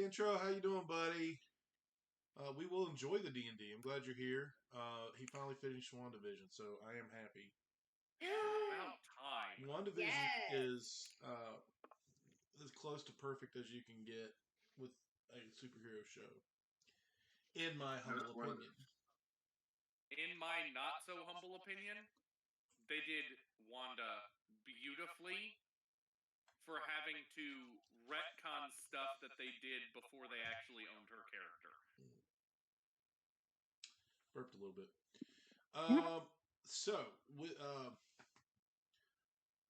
Kentro, how you doing, buddy? We will enjoy the D&D. I'm glad you're here. He finally finished WandaVision, so I am happy. About time. WandaVision is as close to perfect as you can get with a superhero show, in my humble opinion. In my not so humble opinion, they did Wanda beautifully for having to retcon stuff that they did before they actually owned her character. Burped a little bit. So,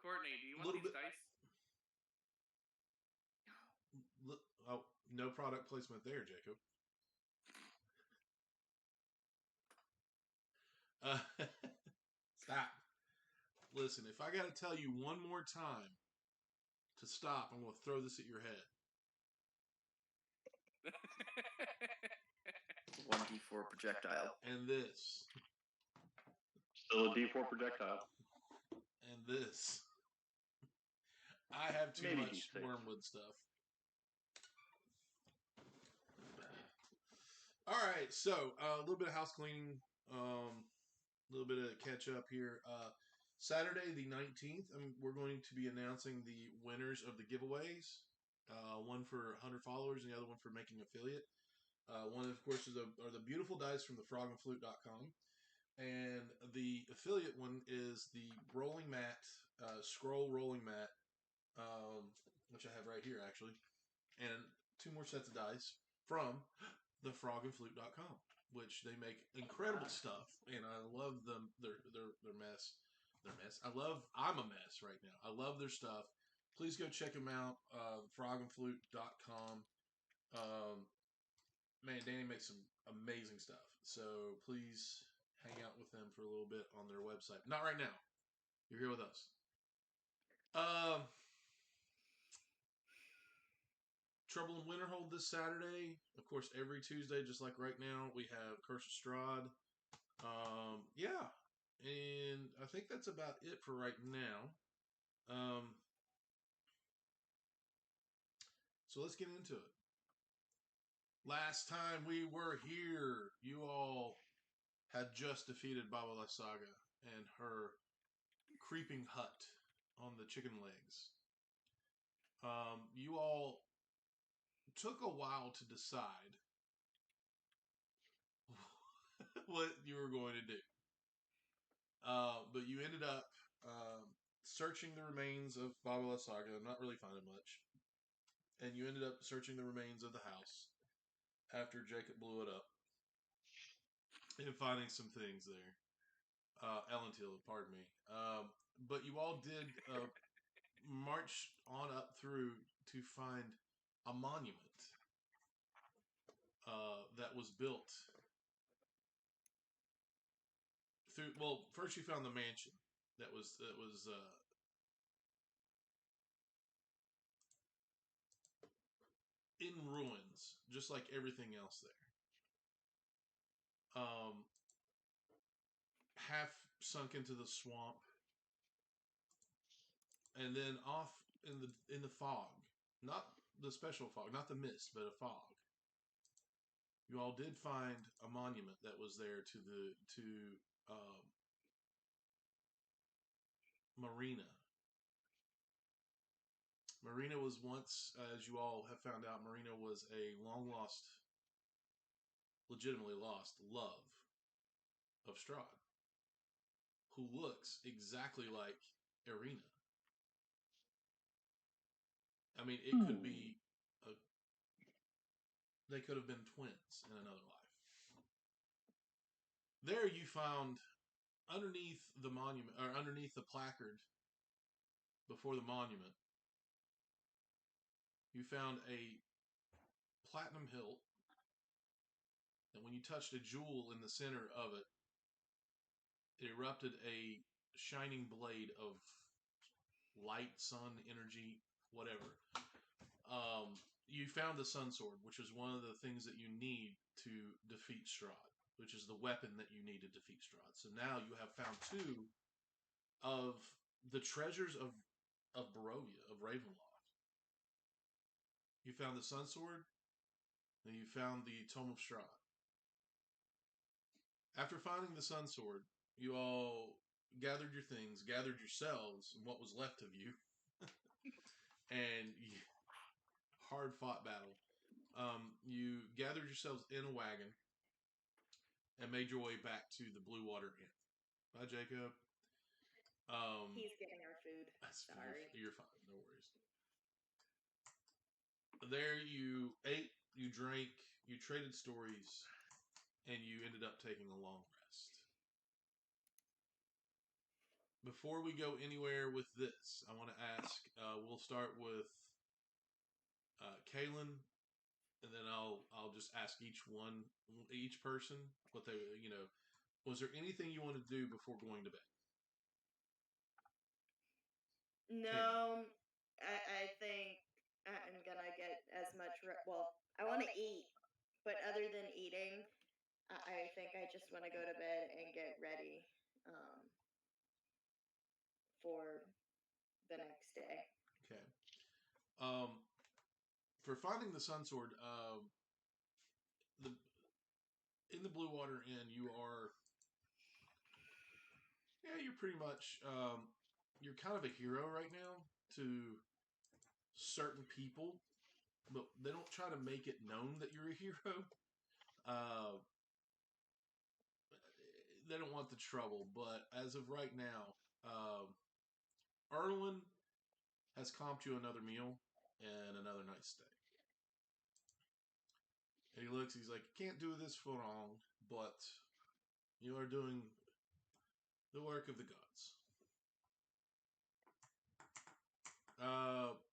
Courtney, do you want these dice? Oh, no product placement there, Jacob. Stop. Listen, if I got to tell you one more time to stop, I'm going to throw this at your head. 1d4 projectile. And this. Still a d4 projectile. And this. I have too Maybe much D6. wormwood stuff. All right, so a little bit of house cleaning, a little bit of catch up here. Saturday the 19th, we're going to be announcing the winners of the giveaways. One for 100 followers and the other one for making affiliate. One, of course, are the beautiful dice from the frogandflute.com. And the affiliate one is the rolling mat, scroll rolling mat, which I have right here, actually. And 2 more sets of dice from thefrogandflute.com, which they make incredible stuff, and I love them. Their mess. I'm a mess right now. I love their stuff. Please go check them out. Frogandflute.com. Man, Danny makes some amazing stuff. So please hang out with them for a little bit on their website. Not right now. You're here with us. Trouble in Winterhold this Saturday. Of course, every Tuesday, just like right now, we have Curse of Strahd. Yeah. And I think that's about it for right now. So let's get into it. Last time we were here, you all had just defeated Baba La Saga and her creeping hut on the chicken legs. You all took a while to decide what you were going to do. But you ended up searching the remains of Baba La Saga, not really finding much. And you ended up searching the remains of the house after Jacob blew it up. And finding some things there. Ellentil, pardon me. But you all did march on up through to find a monument that was built through. Well, first you found the mansion that was in ruins, just like everything else there. Half sunk into the swamp, and then off in the fog, not the special fog, not the mist, but a fog. You all did find a monument that was there to Marina. Marina was once, as you all have found out, Marina was a legitimately lost love of Strahd, who looks exactly like Irina. I mean, it could be they could have been twins in another life. There you found underneath the monument, or underneath the placard before the monument, you found a platinum hilt, and when you touched a jewel in the center of it, it erupted a shining blade of light, sun, energy, whatever. You found the Sun Sword, which is one of the things that you need to defeat Strahd, which is the weapon that you need to defeat Strahd. So now you have found 2 of the treasures of Barovia, of Ravenloft. You found the Sun Sword, and you found the Tome of Strahd. After finding the Sun Sword, you all gathered your things, gathered yourselves, and what was left of you, and hard-fought battle. You gathered yourselves in a wagon and made your way back to the Blue Water Inn. Bye, Jacob. He's getting our food. Sorry. You're fine. No worries. There you ate, you drank, you traded stories, and you ended up taking a long rest. Before we go anywhere with this, I want to ask, we'll start with Kaylin, and then I'll just ask each person what they, was there anything you wanted to do before going to bed? No, I think I'm gonna get as much. I want to eat, but other than eating, I think I just want to go to bed and get ready for the next day. Okay. For finding the Sun Sword, in the Blue Water Inn, you're pretty much, you're kind of a hero right now to certain people, but they don't try to make it known that you're a hero. They don't want the trouble, but as of right now, Erwin has comped you another meal and another night's stay. And he looks, he's like, can't do this for long, but you are doing the work of the gods.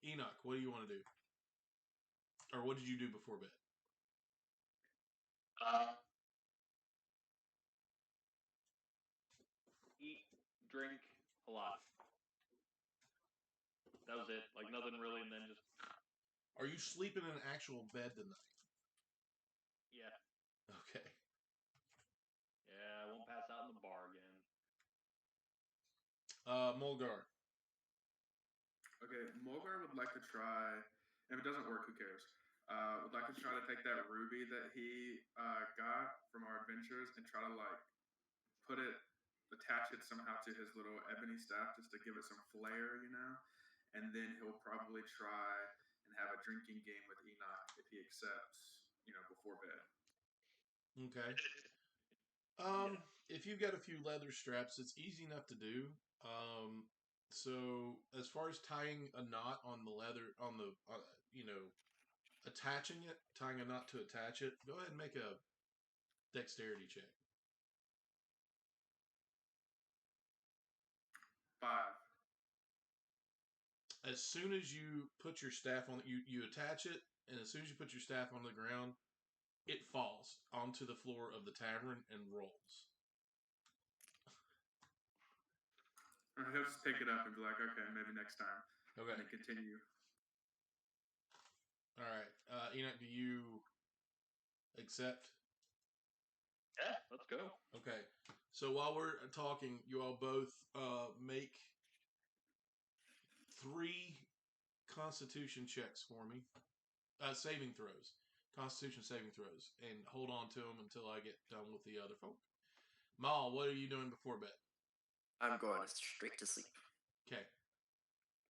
Enoch, what do you want to do? Or what did you do before bed? Eat, drink a lot. That was it. Like nothing really, and then just. Are you sleeping in an actual bed tonight? Yeah. Okay. Yeah, I won't pass out in the bar again. Mulgar. Okay, Mulgar would like to try. If it doesn't work, who cares? Would like to try to take that ruby that he got from our adventures and try to attach it somehow to his little ebony staff just to give it some flair, And then he'll probably try and have a drinking game with Enoch if he accepts, before bed. Okay. If you've got a few leather straps, it's easy enough to do. So as far as tying a knot on the leather, attaching it, tying a knot to attach it, go ahead and make a dexterity check. 5. As soon as you put your staff on, you attach it, and as soon as you put your staff on the ground, it falls onto the floor of the tavern and rolls. He'll just pick it up and be like, okay, maybe next time. Okay. And then continue. All right. Enoch, do you accept? Yeah, let's go. Okay. So while we're talking, you all both make 3 Constitution checks for me. Saving throws. Constitution saving throws. And hold on to them until I get done with the other folk. Maul, what are you doing before bed? I'm going straight to sleep. Okay.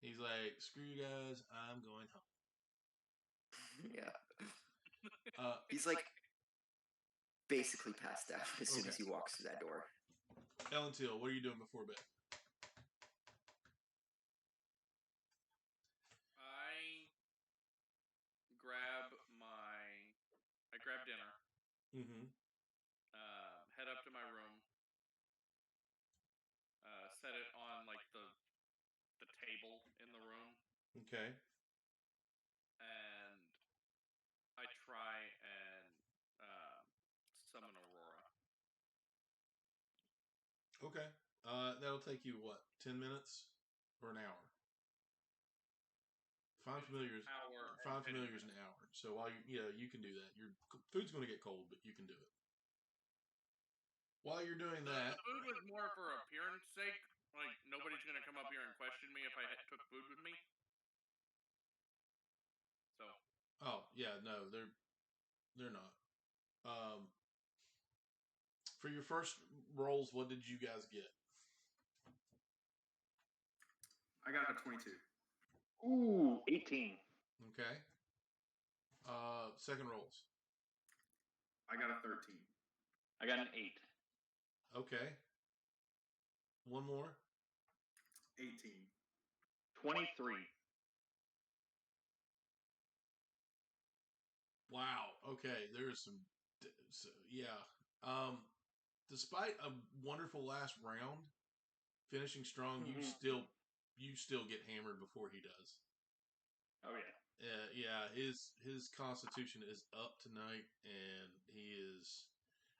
He's like, screw you guys, I'm going home. Yeah. He's like basically passed out as soon as he walks through that door. Ellen Teal, what are you doing before bed? I grab dinner. Mm-hmm. Head up to my room. Set it on like the table in the room. Okay. And I try and summon Aurora. Okay. That'll take you, what, 10 minutes? Or an hour? Find familiars an hour. So while you can do that. Your food's going to get cold, but you can do it. While you're doing that... The food was more for appearance sake. Like, nobody's going to come up here and question me if I took food with me. So. Oh, yeah, no. They're not. For your first rolls, what did you guys get? I got a 22. Ooh, 18. Okay. Second rolls. I got a 13. I got an 8. Okay. One more. 18. 23. Wow. Okay. There's some. So, yeah. Despite a wonderful last round, finishing strong, you still get hammered before he does. Oh yeah. Yeah. His constitution is up tonight, and he is.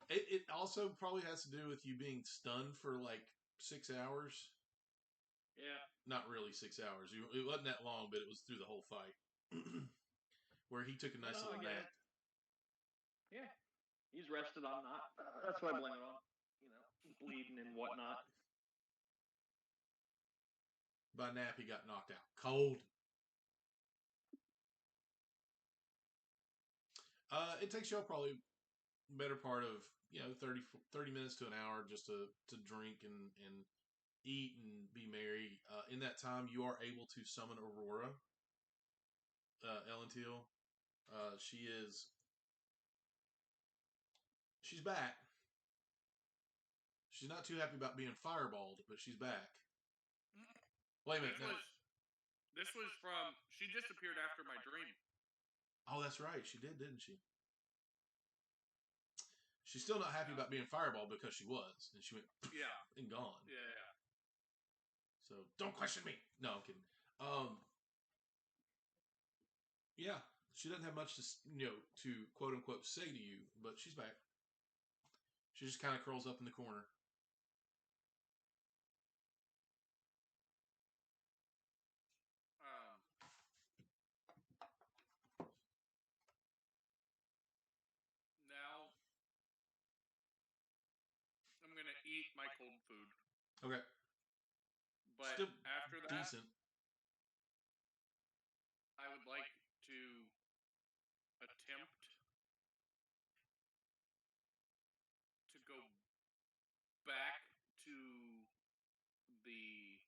It also probably has to do with you being stunned for like 6 hours. Yeah. Not really 6 hours. It wasn't that long, but it was through the whole fight. Where he took a nice little nap. Yeah. He's rested. I'm not. That's what I blame it on. Bleeding and whatnot. By nap, he got knocked out. Cold. It takes y'all probably better part of 30 minutes to an hour just to drink and eat and be merry. In that time, you are able to summon Aurora, Ellentil. She's back. She's not too happy about being fireballed, but she's back. Wait a minute. This was from. She disappeared after my dream. Oh, that's right. She did, didn't she? She's still not happy about being fireballed because she was, and she went and gone. Yeah. So don't question me. No, I'm kidding. Yeah, she doesn't have much to quote unquote say to you, but she's back. She just kind of curls up in the corner. Now I'm gonna eat my cold food. Okay. But still after that, decent. I would like to attempt to go back to the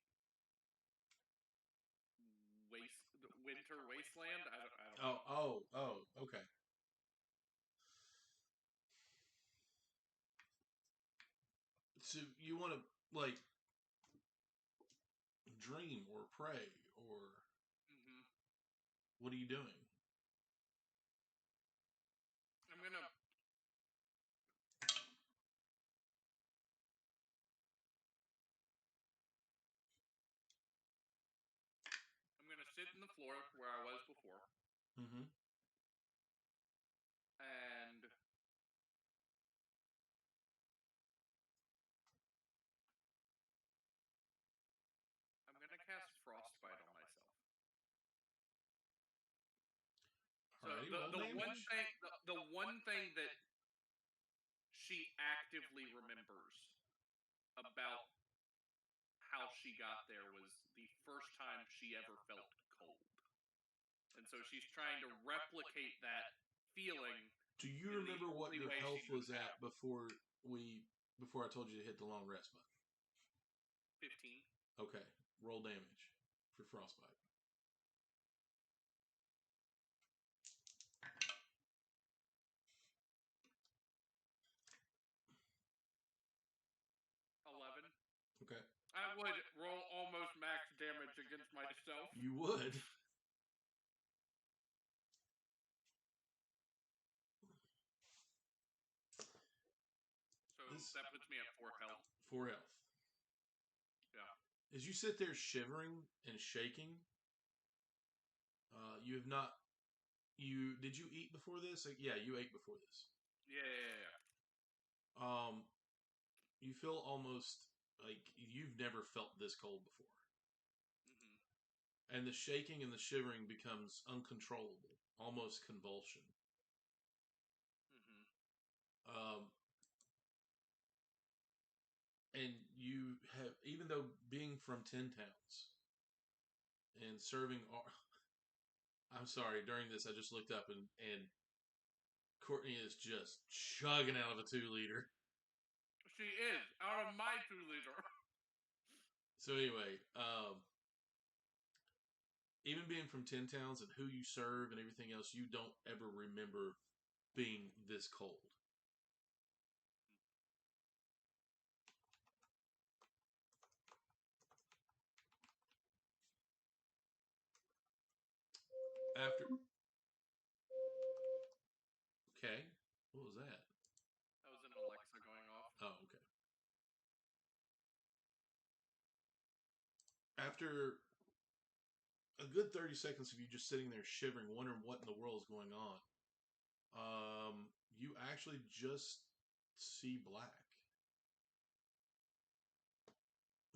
winter wasteland. I don't know. Oh, okay. So you want to like dream or pray or what are you doing? I'm gonna sit in the floor where I was before. Mm-hmm. And I'm gonna cast frostbite on myself. So the one thing that she actively remembers about how she got there was the first time she ever felt cold. And so she's trying to replicate that feeling. Do you remember what your health was at before I told you to hit the long rest button? 15. Okay. Roll damage for frostbite. 11. Okay. I would roll almost max damage against myself. You would. So that puts me at 4 health. 4 health. Yeah. As you sit there shivering and shaking, you have not. Did you eat before this? Yeah, you ate before this. Yeah. You feel almost like you've never felt this cold before. And the shaking and the shivering becomes uncontrollable, almost convulsion. And you have, even though being from 10 towns and serving, I'm sorry, during this I just looked up and Courtney is just chugging out of a 2-liter. She is out of my 2-liter. So anyway, even being from 10 towns and who you serve and everything else, you don't ever remember being this cold. After. Okay. What was that? That was an Alexa going off. Oh, okay. After a good 30 seconds of you just sitting there shivering, wondering what in the world is going on, you actually just see black.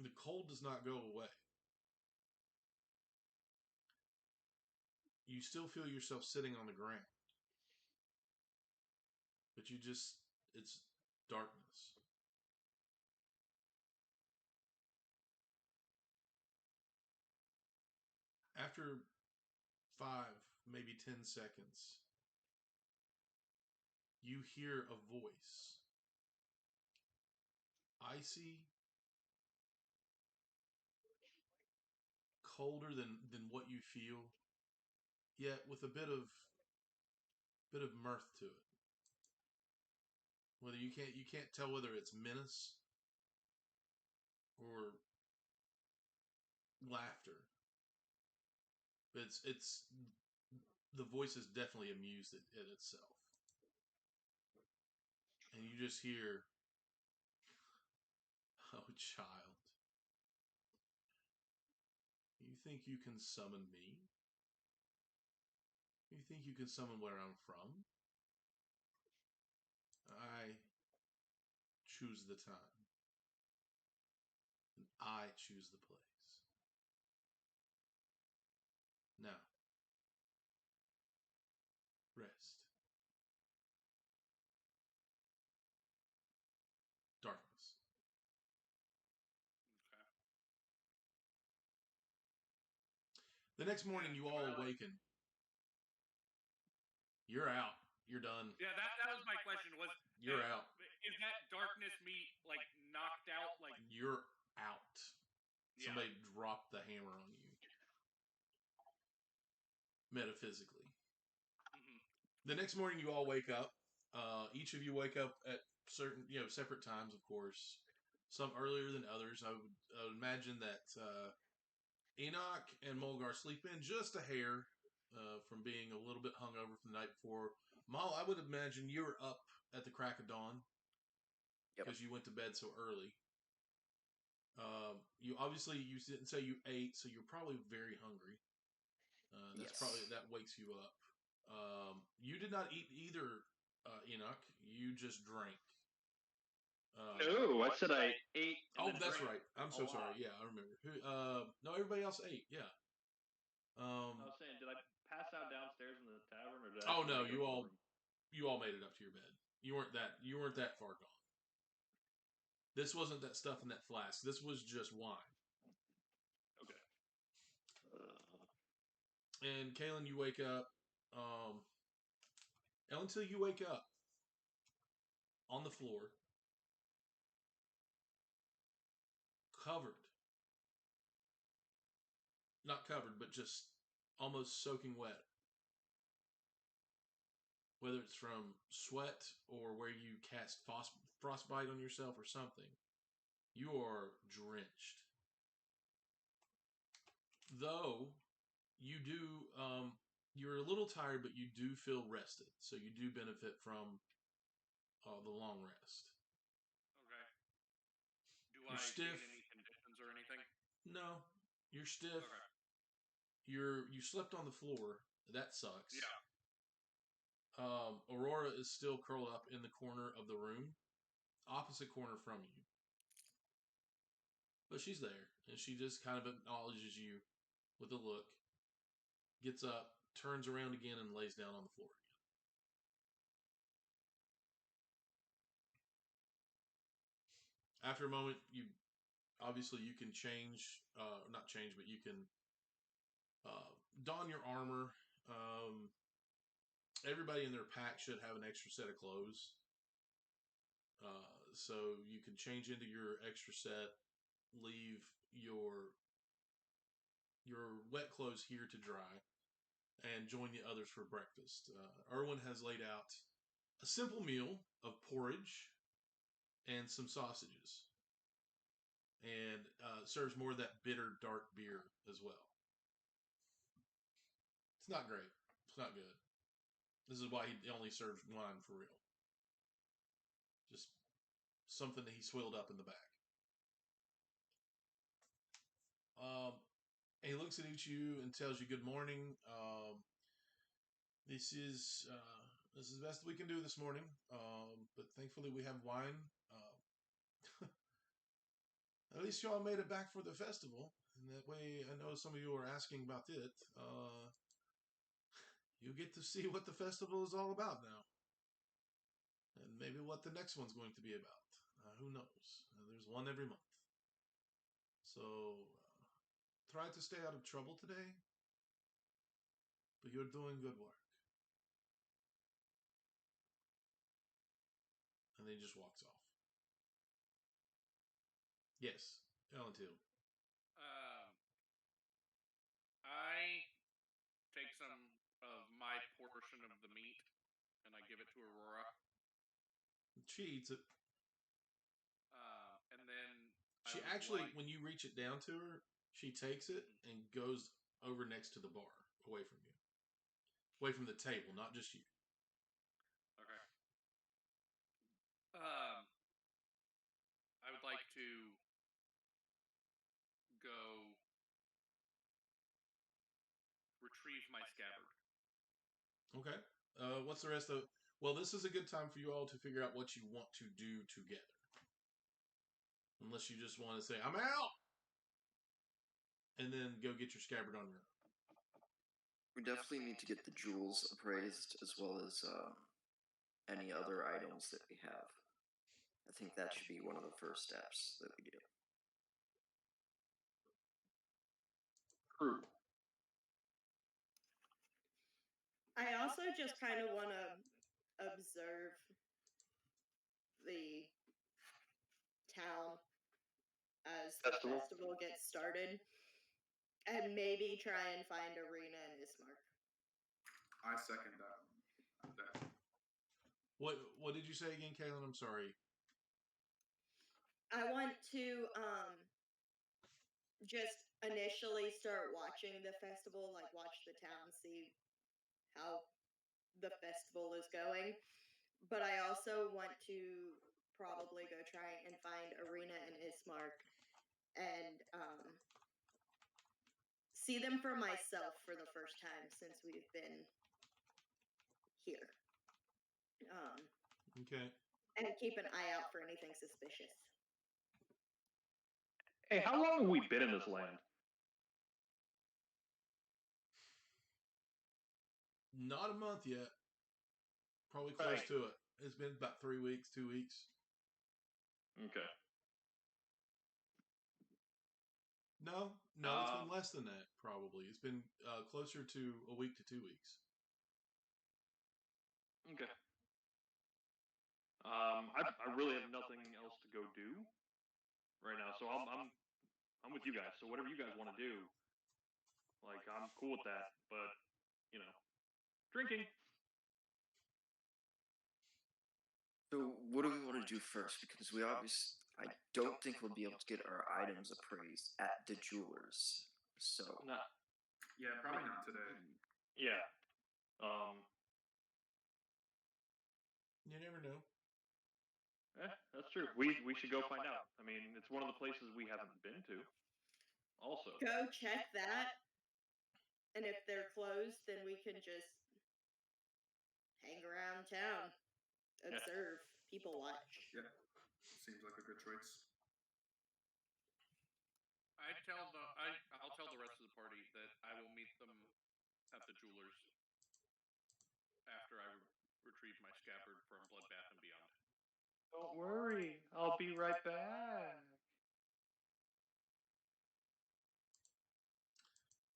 The cold does not go away. You still feel yourself sitting on the ground. But it's darkness. After 5, maybe 10 seconds, you hear a voice. Icy, colder than what you feel, yet with a bit of mirth to it. Whether you can't tell whether it's menace or laughter. But it's the voice is definitely amused at itself. And you just hear, "Oh, child. You think you can summon me? You think you can summon where I'm from? I choose the time. And I choose the place. Now, rest. Darkness." Okay. The next morning, you all awaken. You're out. You're done. Yeah, that was my question. Was You're out. Is that darkness meat like knocked out? Like You're out. yeah. Somebody dropped the hammer on you. Metaphysically. Mm-hmm. The next morning, you all wake up. Each of you wake up at certain, separate times, of course. Some earlier than others. I would imagine that Enoch and Mulgar sleep in just a hair from being a little bit hungover from the night before. Mal, I would imagine you were up at the crack of dawn because you went to bed so early. You didn't say you ate, so you're probably very hungry. That wakes you up. You did not eat either, Enoch. You just drank. No, I said I ate. Oh, that's right. I'm so sorry. Yeah, I remember. No, everybody else ate. Yeah. I was saying, did I pass out downstairs in the tavern, or did I? Oh no, you all made it up to your bed. You weren't that far gone. This wasn't that stuff in that flask. This was just wine. Okay. And Kaylin, you wake up. Until you wake up on the floor, covered. Not covered, but just almost soaking wet. Whether it's from sweat or where you cast frostbite on yourself or something, you are drenched. Though you do, you're a little tired, but you do feel rested, so you do benefit from the long rest. Okay. Do You're I stiff. gain any conditions or anything? No, you're stiff. Okay. You slept on the floor. That sucks. Yeah. Aurora is still curled up in the corner of the room, opposite corner from you. But she's there, and she just kind of acknowledges you with a look, gets up, turns around again, and lays down on the floor again. After a moment, you can change, not change, but you can don your armor. everybody in their pack should have an extra set of clothes. So you can change into your extra set, leave your wet clothes here to dry, and join the others for breakfast. Erwin has laid out a simple meal of porridge and some sausages, and serves more of that bitter dark beer as well. It's not great. It's not good. This is why he only serves wine for real. Just something that he swilled up in the back. He looks at you and tells you good morning. This is the best we can do this morning. But thankfully we have wine. At least y'all made it back for the festival, and that way I know some of you are asking about it. You get to see what the festival is all about now, and maybe what the next one's going to be about. Who knows? There's one every month. So try to stay out of trouble today, but you're doing good work. And then he just walks off. Yes, Ellen too. I take some of my portion of the meat and I give it to Aurora. She eats it. And then she actually, when you reach it down to her, she takes it and goes over next to the bar, away from you. Away from the table, not just you. Okay. I would like to go retrieve my scabbard. Okay. What's the rest of... Well, this is a good time for you all to figure out what you want to do together. Unless you just want to say, I'm out! And then go get your scabbard on your own. We definitely need to get the jewels appraised, as well as any other items that we have. I think that should be one of the first steps that we do. True. I also just kind of want to observe the town as the festival gets started, and maybe try and find Arena and Ismark. I second that. What did you say again, Kaylin? I'm sorry. I want to just initially start watching the festival, like watch the town, see how the festival is going. But I also want to probably go try and find Arena and Ismark and see them for myself for the first time since we've been here. Okay. And keep an eye out for anything suspicious. Hey, how long have we been in this land? Not a month yet. Probably close to it. It's been about 3 weeks, 2 weeks. Okay. No, it's been less than that, probably. It's been closer to a week to 2 weeks. Okay. I really have nothing else to go do right now, so I'm with you guys. So whatever you guys want to do, like I'm cool with that. But drinking. So what do we want to do first? Because I don't think we'll be able to get our items appraised at the jewelers. So Yeah, probably not today. Yeah. You never know. That's true. We should go find out. I mean, it's one of the places we haven't been to. Also, go check that, and if they're closed, then we can just hang around town, observe, people watch. Yeah, seems like a good choice. I'll tell the rest of the party that I will meet them at the jewelers after I retrieve my scabbard from Bloodbath and Beyond. don't worry, I'll be right back.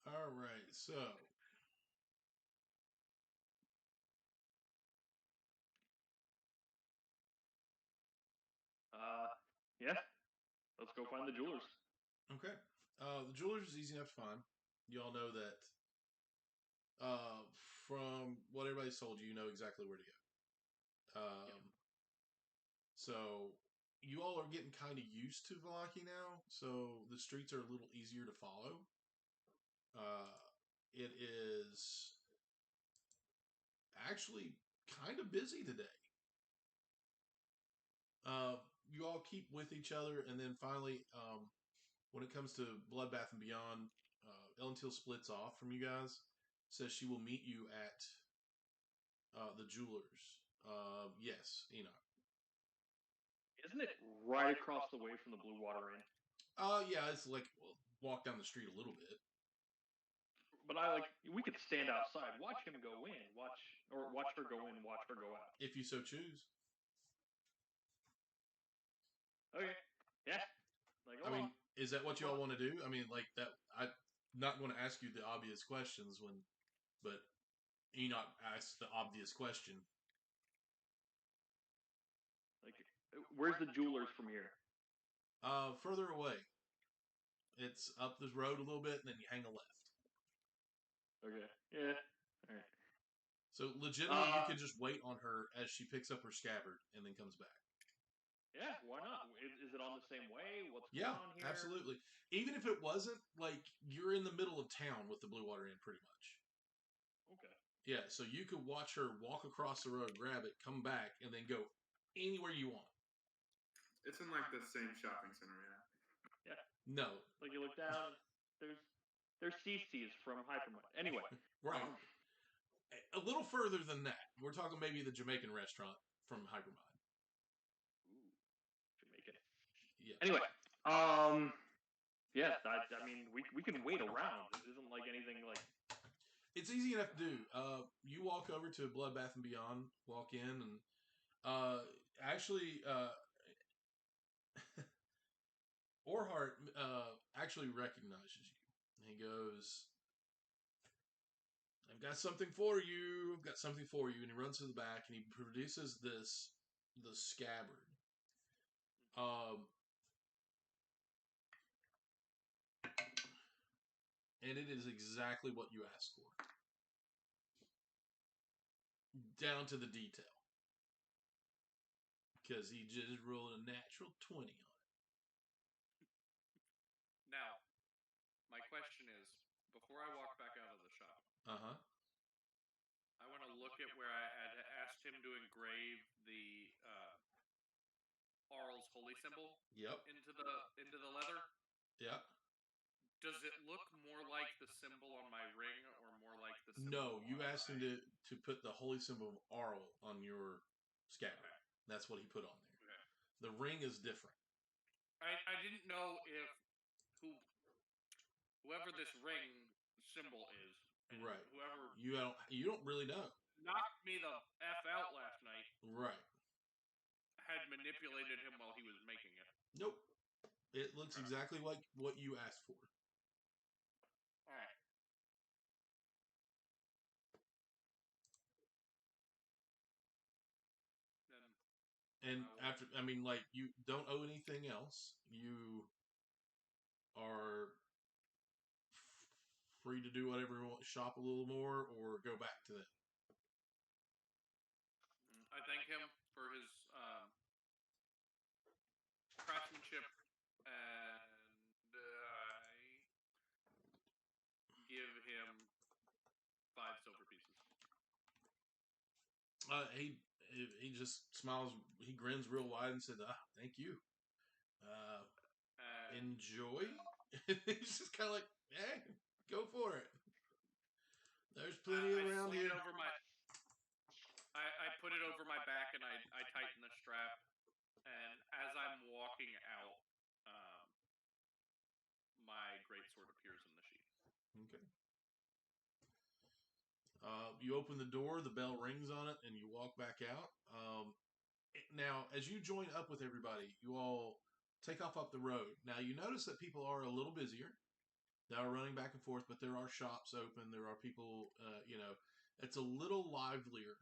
All right, so Yeah. Let's go find the jewelers. Okay. The jewelers is easy enough to find. You all know that from what everybody's told you, you know exactly where to go. So you all are getting kind of used to Valaki now, so the streets are a little easier to follow. It is actually kind of busy today. You all keep with each other, and then finally, when it comes to Bloodbath and Beyond, Ellentil splits off from you guys. Says she will meet you at the jewelers. Yes, Enoch. Isn't it right across the way from the Blue Water Inn? Yeah, it's like walk down the street a little bit. But we could stand outside, watch him go in, watch her go in, watch her go out. If you so choose. Okay. Yeah. Is that what you all want to do? I mean, like that. I'm not going to ask you the obvious questions but Enoch asked the obvious question. Where's the jewelers from here? Further away. It's up the road a little bit, and then you hang a left. Okay. Yeah. All right. So legitimately, you can just wait on her as she picks up her scabbard and then comes back. Yeah, why not? Is it on the same way? What's going on here? Absolutely. Even if it wasn't, like, you're in the middle of town with the Blue Water Inn, pretty much. Okay. Yeah, so you could watch her walk across the road, grab it, come back, and then go anywhere you want. It's in, like, the same shopping center, yeah? Yeah. No. Like, you look down, there's CC's from Hypermud. Anyway. Right. A little further than that. We're talking maybe the Jamaican restaurant from Hypermud. Ooh, Jamaican. Yeah. Anyway, yeah, I mean, we can wait around. It isn't like anything like. It's easy enough to do. You walk over to Bloodbath and Beyond, walk in, and actually, Orhart actually recognizes you. He goes, "I've got something for you. I've got something for you." And he runs to the back and he produces the scabbard. And it is exactly what you asked for. Down to the detail. Because he just rolled a natural 20 on it. Now, my question is, before I walk back out of the shop, I want to look at where I had asked him to engrave the Arl's holy symbol. Yep. Into the leather. Yep. Does it look more like the symbol on my ring, or more like the symbol? No, you asked him to put the holy symbol of Arl on your scabbard. Okay. That's what he put on there. Okay. The ring is different. I didn't know if whoever this ring symbol is, right? Whoever you don't really know. Knocked me the F out last night. Right. Had manipulated him while he was making it. Nope. It looks exactly like what you asked for. All right. And after, I mean, like, you don't owe anything else. You are free to do whatever you want, shop a little more, or go back to them. I thank him for his craftsmanship, and I give him 5 silver pieces. He just smiles. He grins real wide and said, "Thank you. Enjoy." He's just kind of like, "Hey, go for it. There's plenty around here." I put it over my back and I tighten the strap. And as I'm walking out, my greatsword appears in the sheath. Okay. You open the door, the bell rings on it, and you walk back out. Now, as you join up with everybody, you all take off up the road. Now, you notice that people are a little busier. They are running back and forth, but there are shops open. There are people, it's a little livelier,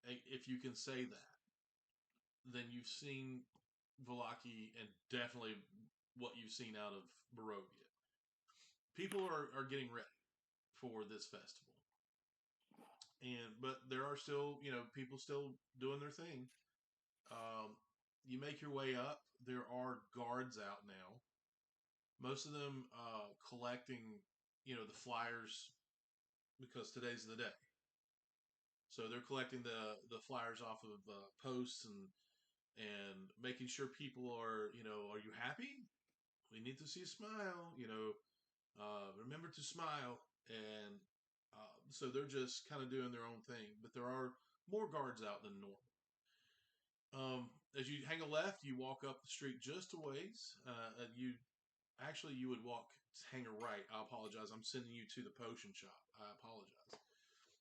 if you can say that, than you've seen Valaki and definitely what you've seen out of Barovia. People are getting ready for this festival. But there are still, people still doing their thing. You make your way up. There are guards out now. Most of them collecting, the flyers because today's the day. So they're collecting the flyers off of posts and making sure people are, are you happy? We need to see a smile. Remember to smile. And so they're just kind of doing their own thing. But there are more guards out than normal. As you hang a left, you walk up the street just a ways. You would hang a right. I apologize. I'm sending you to the potion shop. I apologize.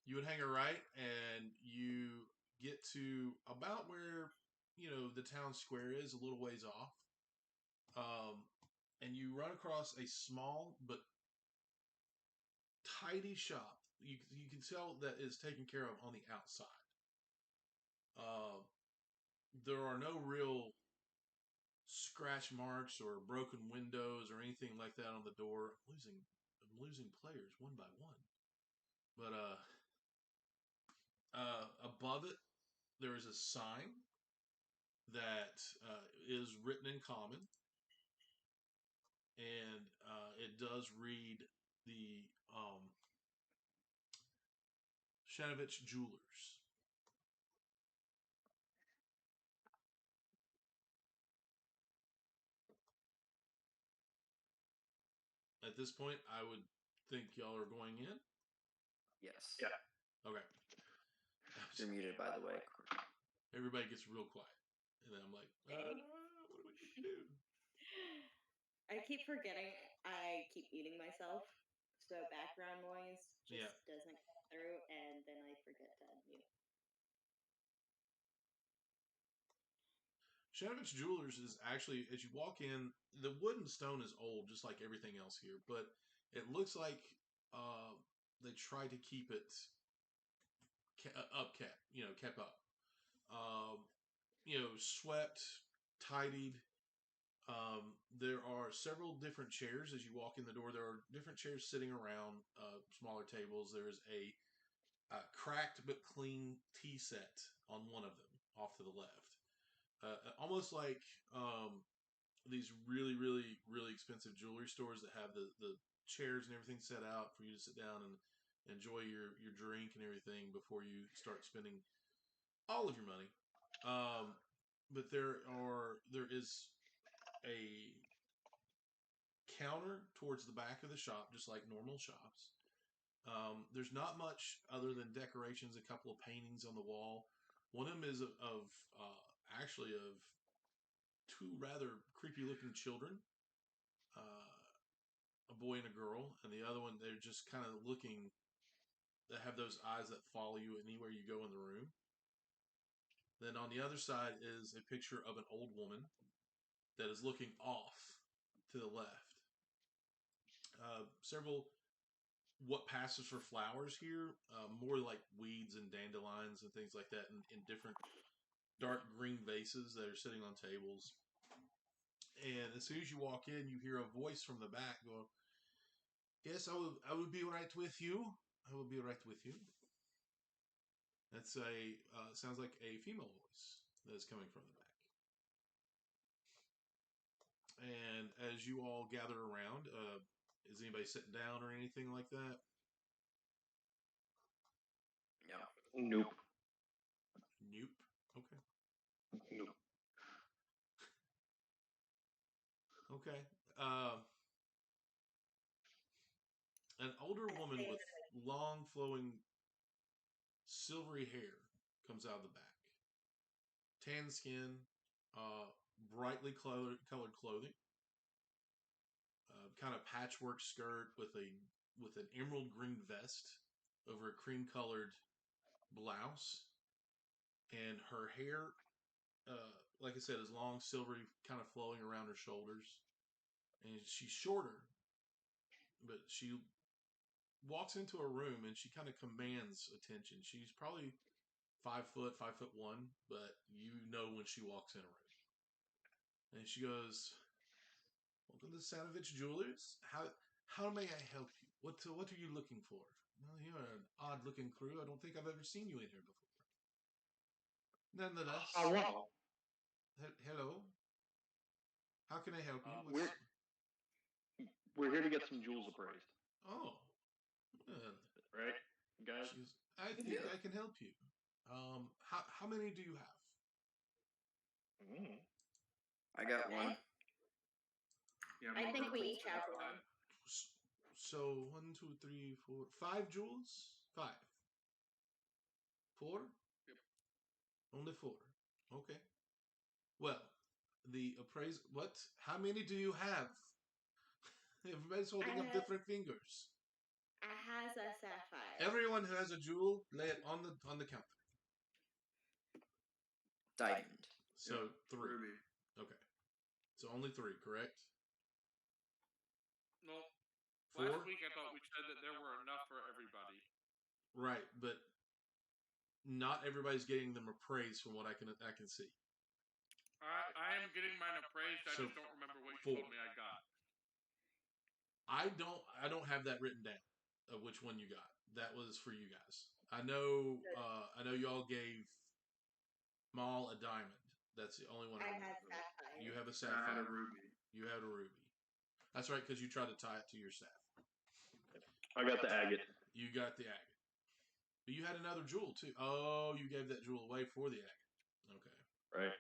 You would hang a right, and you get to about where the town square is, a little ways off. And you run across a small but tidy shop. You can tell that is taken care of on the outside. There are no real scratch marks or broken windows or anything like that on the door. I'm losing players one by one. But above it, there is a sign that is written in common, and it does read the Shanovich Jewelers. At this point, I would think y'all are going in. Yes. Yeah. Okay. You're muted, by the way. Everybody gets real quiet, and then I'm like, what do we need to do? I keep forgetting I keep muting myself, so background noise just doesn't come through, and then I forget to unmute. Shanovich Jewelers is actually, as you walk in, the wood and stone is old, just like everything else here, but it looks like they tried to keep it kept up. Swept, tidied. There are several different chairs as you walk in the door. There are different chairs sitting around smaller tables. There is a cracked but clean tea set on one of them off to the left. Almost like these really, really, really expensive jewelry stores that have the chairs and everything set out for you to sit down and enjoy your drink and everything before you start spending all of your money. But there is a counter towards the back of the shop, just like normal shops. There's not much other than decorations, a couple of paintings on the wall. One of them is of two rather creepy looking children, a boy and a girl, and the other one, they're just kind of looking, they have those eyes that follow you anywhere you go in the room. Then on the other side is a picture of an old woman that is looking off to the left. Several what passes for flowers here, more like weeds and dandelions and things like that in different dark green vases that are sitting on tables. And as soon as you walk in, you hear a voice from the back going, "Yes, I will be right with you. I will be right with you." That's sounds like a female voice that is coming from the back. And as you all gather around, is anybody sitting down or anything like that? No. Nope. Nope. Okay. Nope. Okay. An older woman with long, flowing, silvery hair comes out of the back. Tan skin, brightly colored clothing, kind of patchwork skirt with an emerald green vest over a cream colored blouse, and her hair, like I said, is long, silvery, kind of flowing around her shoulders, and she's shorter, but she walks into a room and she kind of commands attention. She's probably 5'1", but you know when she walks in a room. And she goes, "Welcome to Sanovich Jewelers. How may I help you? What are you looking for? Well, you're an odd-looking crew. I don't think I've ever seen you in here before. Nonetheless, hello. How can I help you? We're here to get some jewels appraised, Oh, well, right, guys? I think I can help you. How many do you have? I got one. Yeah, I think Mogo we told each me. have one. So 1, 2, 3, 4, 5 jewels. 5. 4. Yep. Only 4. Okay. Well, the appraisal. What? How many do you have? Everybody's holding up different fingers. I has a sapphire. Everyone who has a jewel, lay it on the counter. Diamond. So Yep, 3. Ruby. Okay. So only 3, correct? No. 4. Last week I thought we said that there were enough for everybody. Right, but not everybody's getting them appraised from what I can see. I am getting mine appraised. I So, just don't remember what you 4. told me I got. I don't have that written down of which one you got. That was for you guys. I know y'all gave Maul a diamond. That's the only one I I remember. had sapphire. You have a And I sapphire. had a ruby. You had a ruby. That's right, because you tried to tie it to your staff. I got the agate. You got the agate. But you had another jewel too. Oh, you gave that jewel away for the agate. Okay. Right.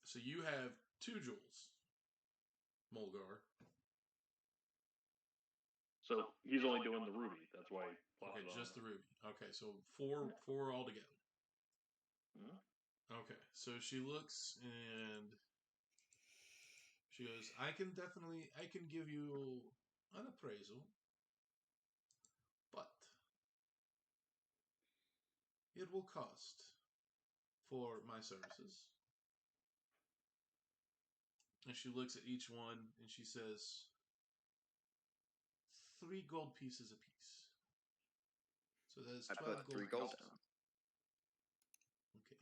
So you have 2 jewels, Mulgar. So he's only doing the ruby. That's why. Okay, just the ruby. Okay, so 4 altogether. Okay, so she looks and she goes, I can give you an appraisal, but it will cost for my services. And she looks at each one and she says, 3 gold pieces apiece. So that's I 12 put 3 gold pieces. down. Okay.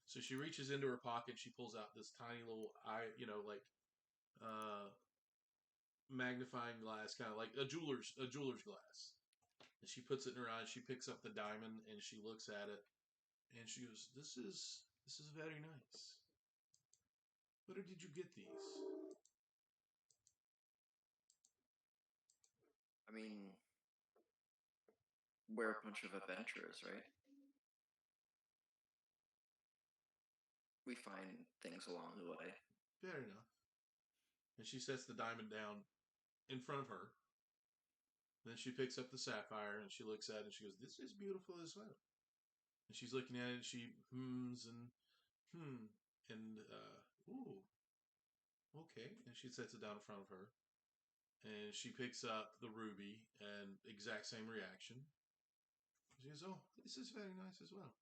So she reaches into her pocket. She pulls out this tiny little magnifying glass, kind of like a jeweler's glass. And she puts it in her eye. She picks up the diamond and she looks at it, and she goes, "This is very nice. Where did you get these?" I mean, we're a bunch of adventurers, right? We find things along the way. Fair enough. And she sets the diamond down in front of her. And then she picks up the sapphire and she looks at it and she goes, "This is beautiful as well." And she's looking at it and she hums and ooh, okay. And she sets it down in front of her. And she picks up the ruby and exact same reaction. She goes, "Oh, this is very nice as well."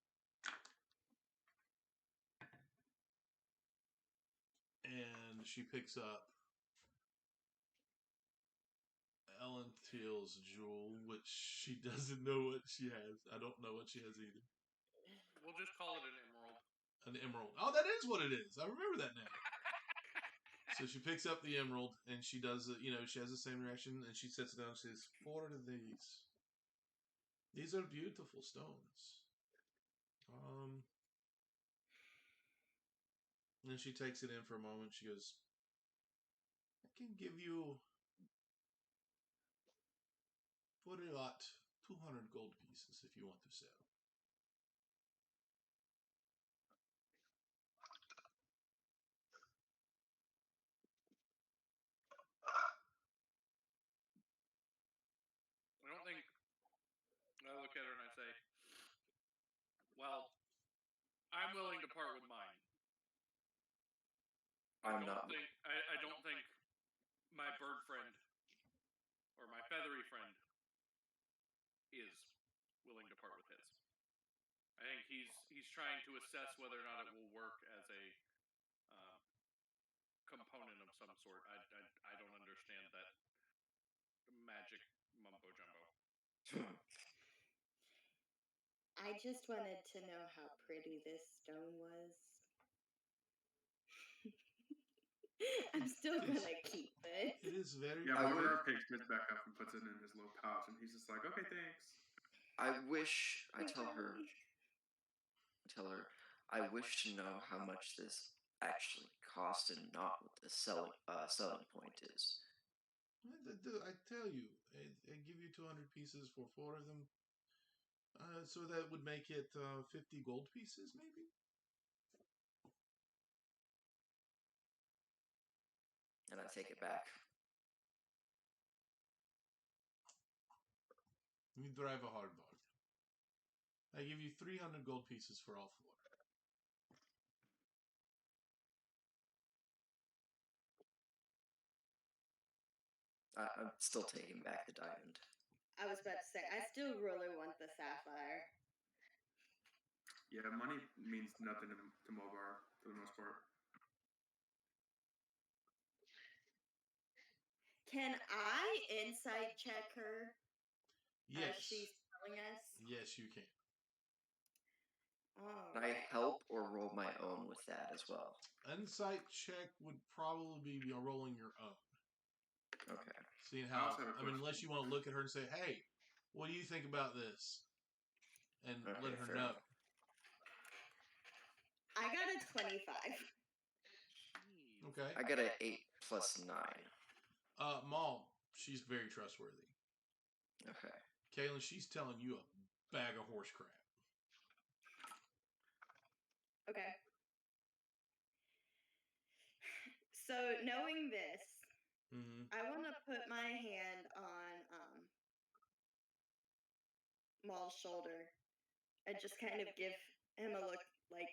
And she picks up Ellen Teal's jewel, which she doesn't know what she has. I don't know what she has either. We'll just call it an emerald. An emerald. Oh, that is what it is. I remember that now. So she picks up the emerald and she does it. She has the same reaction and she sets it down and says, 4 of these. These are beautiful stones. And she takes it in for a moment. She goes, I can give you for a lot 200 gold pieces if you want to sell. I look at her and I say, well, I'm willing to part with mine. I don't think my bird friend or my feathery friend is willing to part with his. I think he's trying to assess whether or not it will work as a component of some sort. I don't understand that magic mumbo jumbo. I just wanted to know how pretty this stone was. I'm still It's- gonna keep it. It is very. Yeah, I Mordor would- picks his back up and puts it in his little pouch, and he's just like, okay, thanks. I wish I tell her. I wish to know how much this actually cost and not what the selling point is. I tell you, I give you 200 pieces for 4 of them. So that would make it 50 gold pieces, maybe? And I take it back. You drive a hard bargain. I give you 300 gold pieces for all 4. I'm still taking back the diamond. I was about to say, I still really want the sapphire. Yeah, money means nothing to Mogar for the most part. Can I insight check her Yes. as she's telling us? Yes, you can. Oh, Can I help or roll my own with that as well? Insight check would probably be rolling your own. Okay. Seeing I how, also have a I mean, question. unless you want to look at her and say, hey, what do you think about this? And Okay, let her fair know. enough. I got a 25. Jeez. Okay. I got an 8 plus 9. Maul, she's very trustworthy. Okay. Kaylin, she's telling you a bag of horse crap. Okay. So knowing this, Mm-hmm. I want to put my hand on Maul's shoulder and just kind of give him a look like,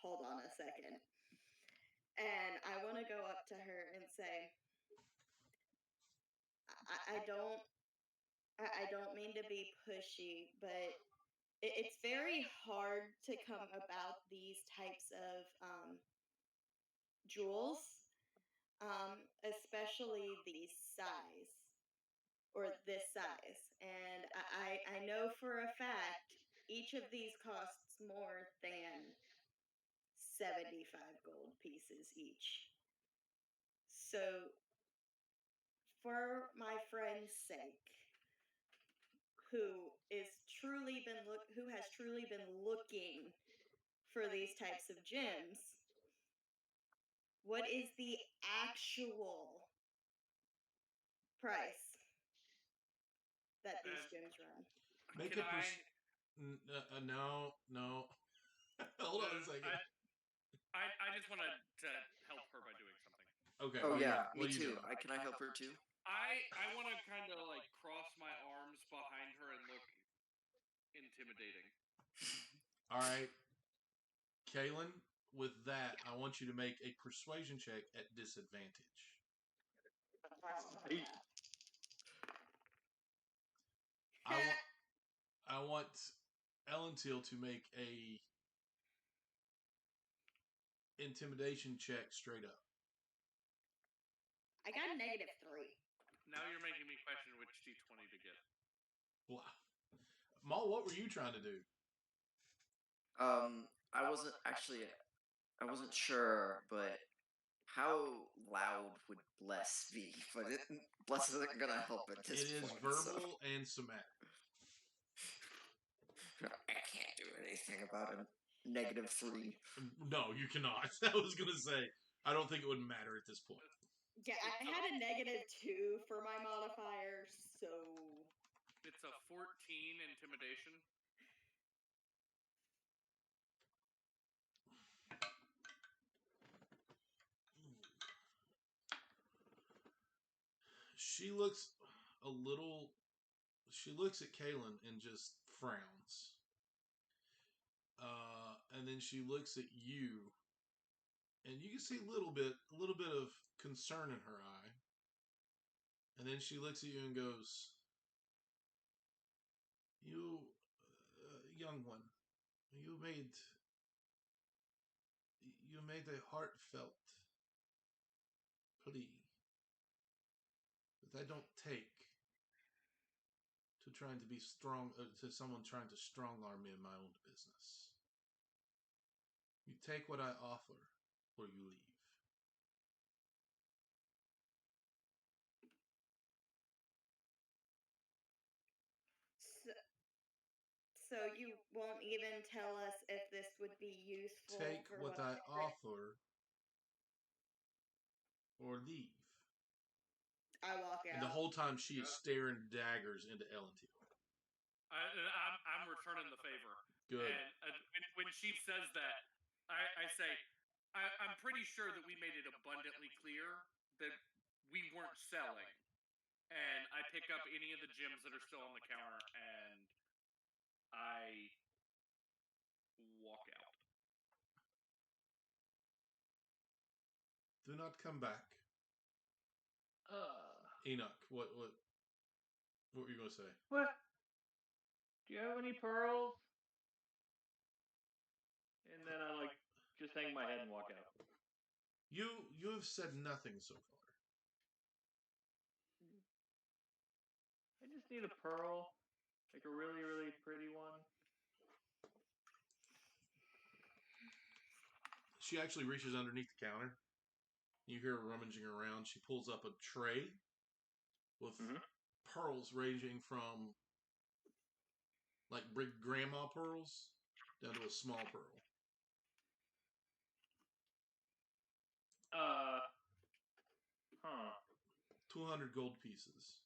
hold on a second. And I want to go up to her and say, I don't mean to be pushy, but it's very hard to come about these types of jewels, especially these size or this size. And I know for a fact each of these costs more than 75 gold pieces each. So, for my friend's sake, who has truly been looking for these types of gems, what is the actual price that these gems run? Make Can a no. Hold on a second. I just want to help her by doing something. Okay. Oh what yeah, what me are you too. doing? Can I help her too? I want to kind of like cross my arms behind her and look intimidating. All right. Kaylin, with that, I want you to make a persuasion check at disadvantage. I want Ellentil to make a intimidation check straight up. I got a -3. Now you're making me question which D20 to get. Wow. Maul, what were you trying to do? I wasn't sure, but how loud would bless be? But bless isn't gonna help at this It is point. verbal and somatic. So. I can't do anything about a -3. No, you cannot. I was going to say, I don't think it would matter at this point. Yeah, I had a -2 for my modifier, so It's a 14 intimidation. She looks a little. She looks at Kaylin and just frowns. And then she looks at you, and you can see a little bit of concern in her eye. And then she looks at you and goes, "You, young one, you made a heartfelt plea that I don't take to trying to be strong to someone trying to strong arm me in my own business. You take what I offer, or you leave. So you won't even tell us if this would be useful. Take for what I whatever. offer or leave. I walk And the out. whole time she is staring daggers into Ellenteal. I'm returning the favor. Good. And when she says that, I say, I'm pretty sure that we made it abundantly clear that we weren't selling. And I pick up any of the gems that are still on the counter and I walk out. Do not come back. Enoch, what were you going to say? What? Do you have any pearls? And then I just hang my head and walk out. You have said nothing so far. I just need a pearl, like a really, really pretty one. She actually reaches underneath the counter. You hear her rummaging around. She pulls up a tray with pearls ranging from like big grandma pearls down to a small pearl. 200 gold pieces.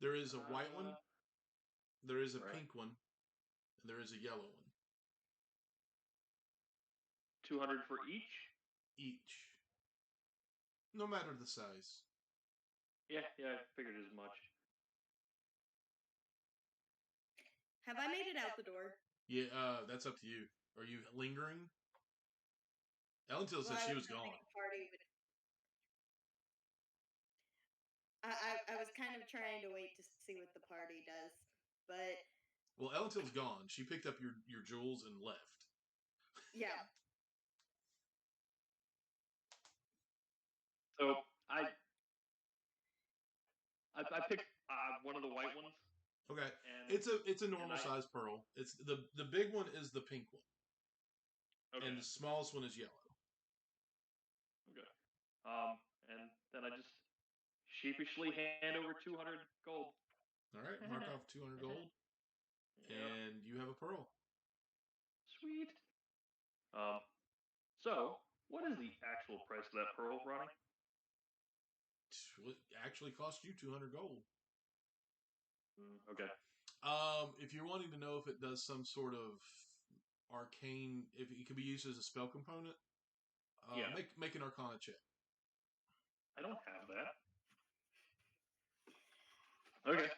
There is a white one, there is a pink one, and there is a yellow one. 200 for each? Each. No matter the size. Yeah, I figured as much. Have I made it out the door? Yeah, that's up to you. Are you lingering? Ellenteal said she was gone. I was kind of trying to wait to see what the party does, but... Well, Ellenteal's gone. She picked up your jewels and left. Yeah. So, I picked one of the white ones. Okay. And it's a normal size pearl. It's the big one is the pink one. Okay. And the smallest one is yellow. Okay. And then I just sheepishly hand over 200 gold. All right, mark off 200 gold. And you have a pearl. Sweet. So, what is the actual price of that pearl, Ronnie? It actually cost you 200 gold. Okay. If you're wanting to know if it does some sort of arcane, if it could be used as a spell component, make an Arcana check. I don't have that. Okay.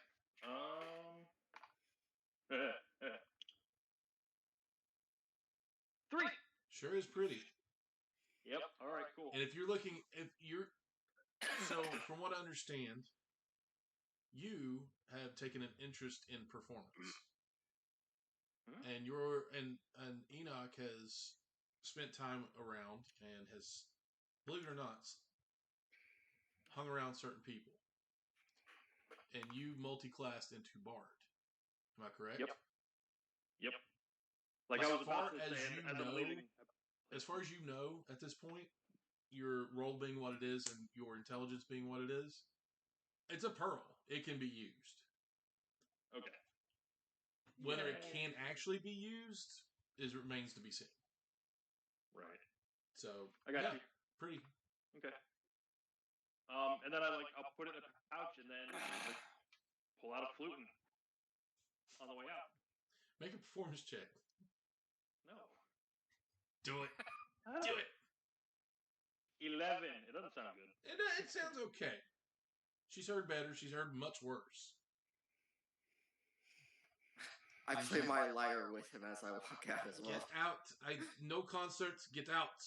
3. Sure is pretty. Yep. All right. Cool. And so from what I understand, you have taken an interest in performance, and Enoch has spent time around and has, believe it or not, hung around certain people, and you multi-classed into Bard. Am I correct? Yep. Like as I was far about to as say, you as know, I'm leaving. As far as you know, at this point, your role being what it is and your intelligence being what it is, it's a pearl. It can be used. Okay. Whether it can actually be used remains to be seen. Right. So I got you. Pretty. Okay. And then I'll put it in a pouch and then pull out a flute on the way out. Make a performance check. No. Do it. Do it. 11. It doesn't sound good. It sounds okay. She's heard better. She's heard much worse. I play my lyre with him as I walk out as well. Get out. No concerts. Get out.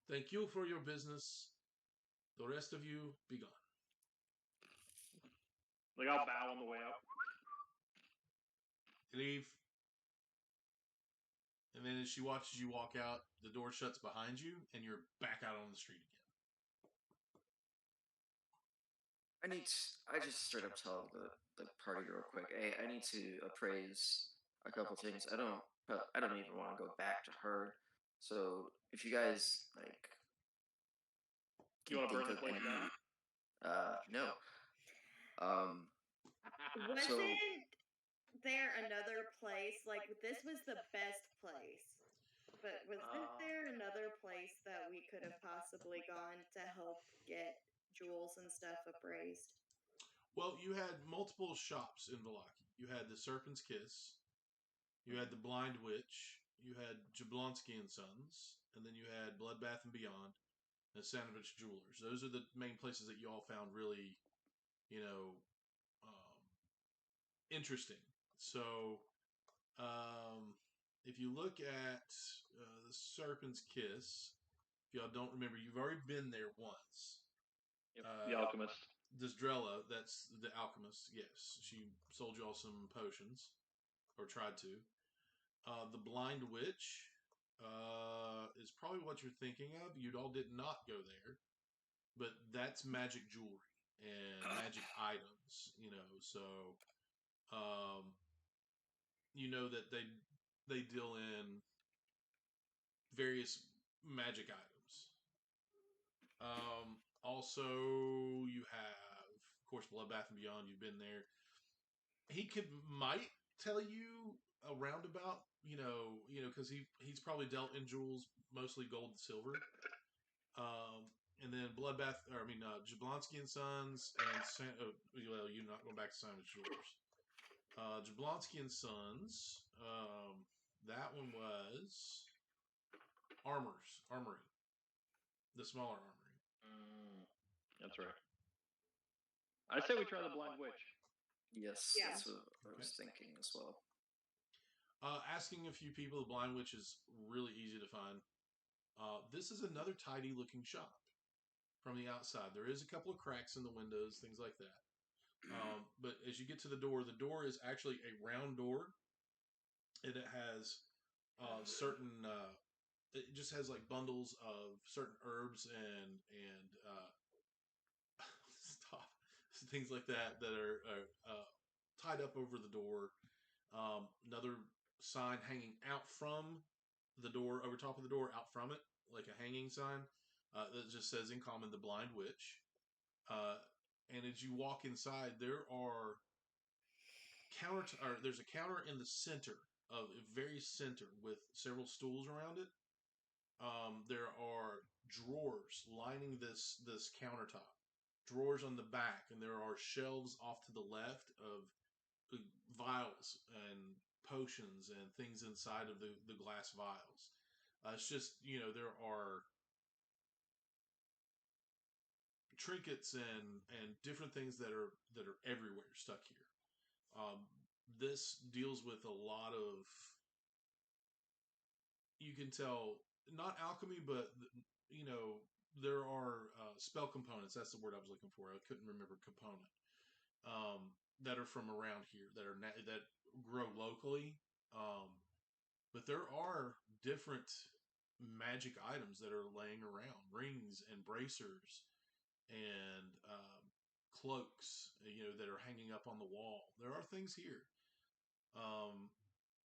Thank you for your business. The rest of you, be gone. I'll bow on the way out. Leave. And then as she watches you walk out, the door shuts behind you, and you're back out on the street again. I just straight up tell the party real quick. Hey, I need to appraise a couple things. I don't even want to go back to her. So if you guys you want to burn the place down? No. Wasn't there another place? Like, this was the best place. But wasn't there another place that we could have possibly gone to help get jewels and stuff appraised? Well, you had multiple shops in Valaki. You had the Serpent's Kiss, you had the Blind Witch, you had Jablonski and Sons, and then you had Bloodbath and Beyond, and Sandwich Jewelers. Those are the main places that you all found really, you know, interesting. So, if you look at the Serpent's Kiss, if y'all don't remember, you've already been there once. Yep, the alchemist. Desdrella, that's the alchemist. Yes, she sold y'all some potions, or tried to. The Blind Witch is probably what you're thinking of. You all did not go there, but that's magic jewelry and magic items. So you know that they deal in various magic items. Also, you have, of course, Bloodbath and Beyond. You've been there. He might tell you a roundabout, because he's probably dealt in jewels, mostly gold and silver. And then Jablonski and Sons, and well, you're not going back to Simon's Jewelers. Jablonski and Sons, that one was Armory, the smaller armory. That's right. I say we try the Blind Witch. Yes, Yeah. that's what I was thinking as well. Asking a few people, the Blind Witch is really easy to find. This is another tidy looking shop from the outside. There is a couple of cracks in the windows, things like that. But as you get to the door is actually a round door, and it has certain. It just has like bundles of certain herbs and stuff, things like that are tied up over the door. Another sign hanging out from the door, over top of the door, out from it, like a hanging sign, that just says in common, the Blind Witch. And as you walk inside, there's a counter in the center, of very center, with several stools around it. There are drawers lining this countertop, drawers on the back, and there are shelves off to the left of vials and potions and things inside of the glass vials. It's just, there are trinkets and different things that are everywhere stuck here. This deals with a lot of, you can tell, not alchemy, but there are spell components. That's the word I was looking for. I couldn't remember component. That are from around here, that grow locally. But there are different magic items that are laying around, rings and bracers and cloaks, that are hanging up on the wall. There are things here.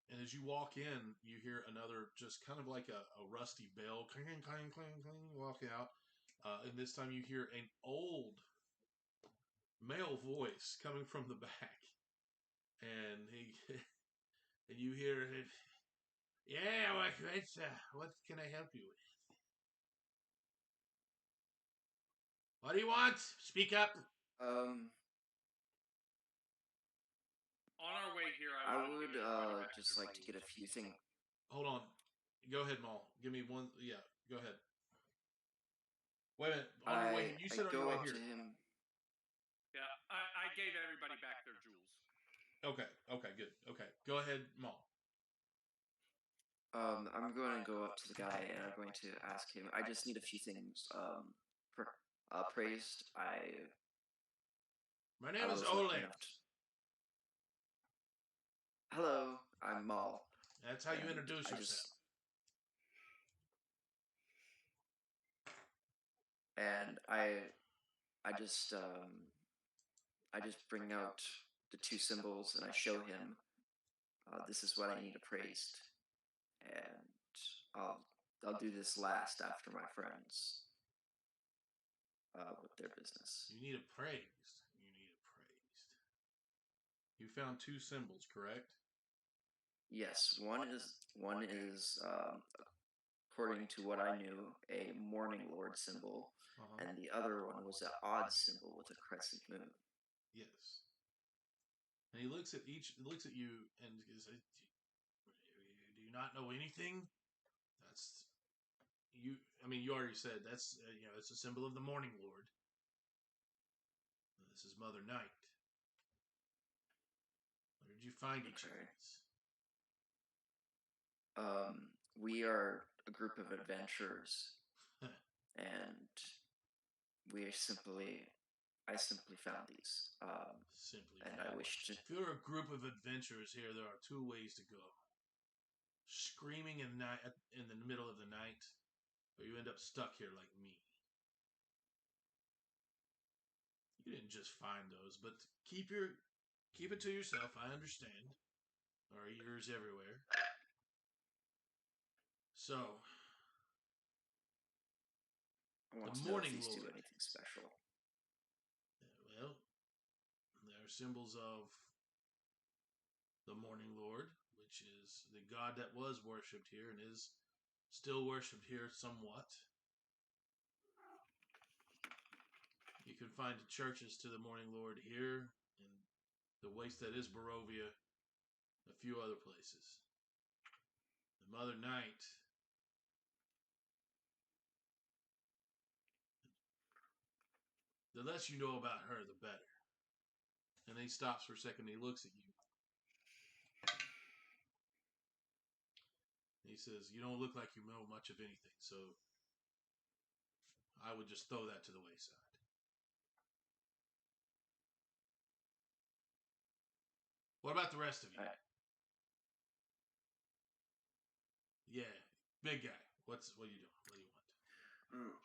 And as you walk in, you hear another, just kind of like a rusty bell, clang, clang, clang, clang, walk out. And this time you hear an old male voice coming from the back. And and you hear it. Yeah, what can I help you with? What do you want? Speak up. On our way here, I would just like to get a few things. Hold on. Go ahead, Maul. Give me one. Yeah, go ahead. Wait a minute. On your way, you said on your way here. To him. Yeah, I gave everybody back their jewels. Okay, good. Okay, go ahead, Maul. I'm going to go up to the guy and I'm going to ask him. I just need a few things praised. My name is Oleg. Hello, I'm Maul. That's how you introduce yourself. And I just bring out the two symbols and I show him, this is what I need appraised, and I'll do this last after my friends with their business. You need appraised. You found 2 symbols, correct? Yes, one is according to what I knew, a Morning Lord symbol, Uh-huh. and the other one was an odd symbol with a crescent moon. Yes. And he looks at you and says, "Do you not know anything? That's you. I mean, you already said that's it's a symbol of the Morning Lord. This is Mother Night. Where did you find each of Okay. these?" We are a group of adventurers, and I simply found these, Simply and found. I wish to. If you're a group of adventurers here, there are 2 ways to go: screaming in the middle of the night, or you end up stuck here like me. You didn't just find those, but keep it to yourself. I understand. There are ears everywhere. So, I want the to know if Morning these do Lord. anything special. Well, they're symbols of the Morning Lord, which is the god that was worshipped here and is still worshipped here somewhat. You can find churches to the Morning Lord here in the waste that is Barovia, a few other places. The Mother Night. The less you know about her, the better. And then he stops for a second and he looks at you. He says, "You don't look like you know much of anything, so I would just throw that to the wayside." What about the rest of you? Yeah, big guy. What are you doing? What do you want?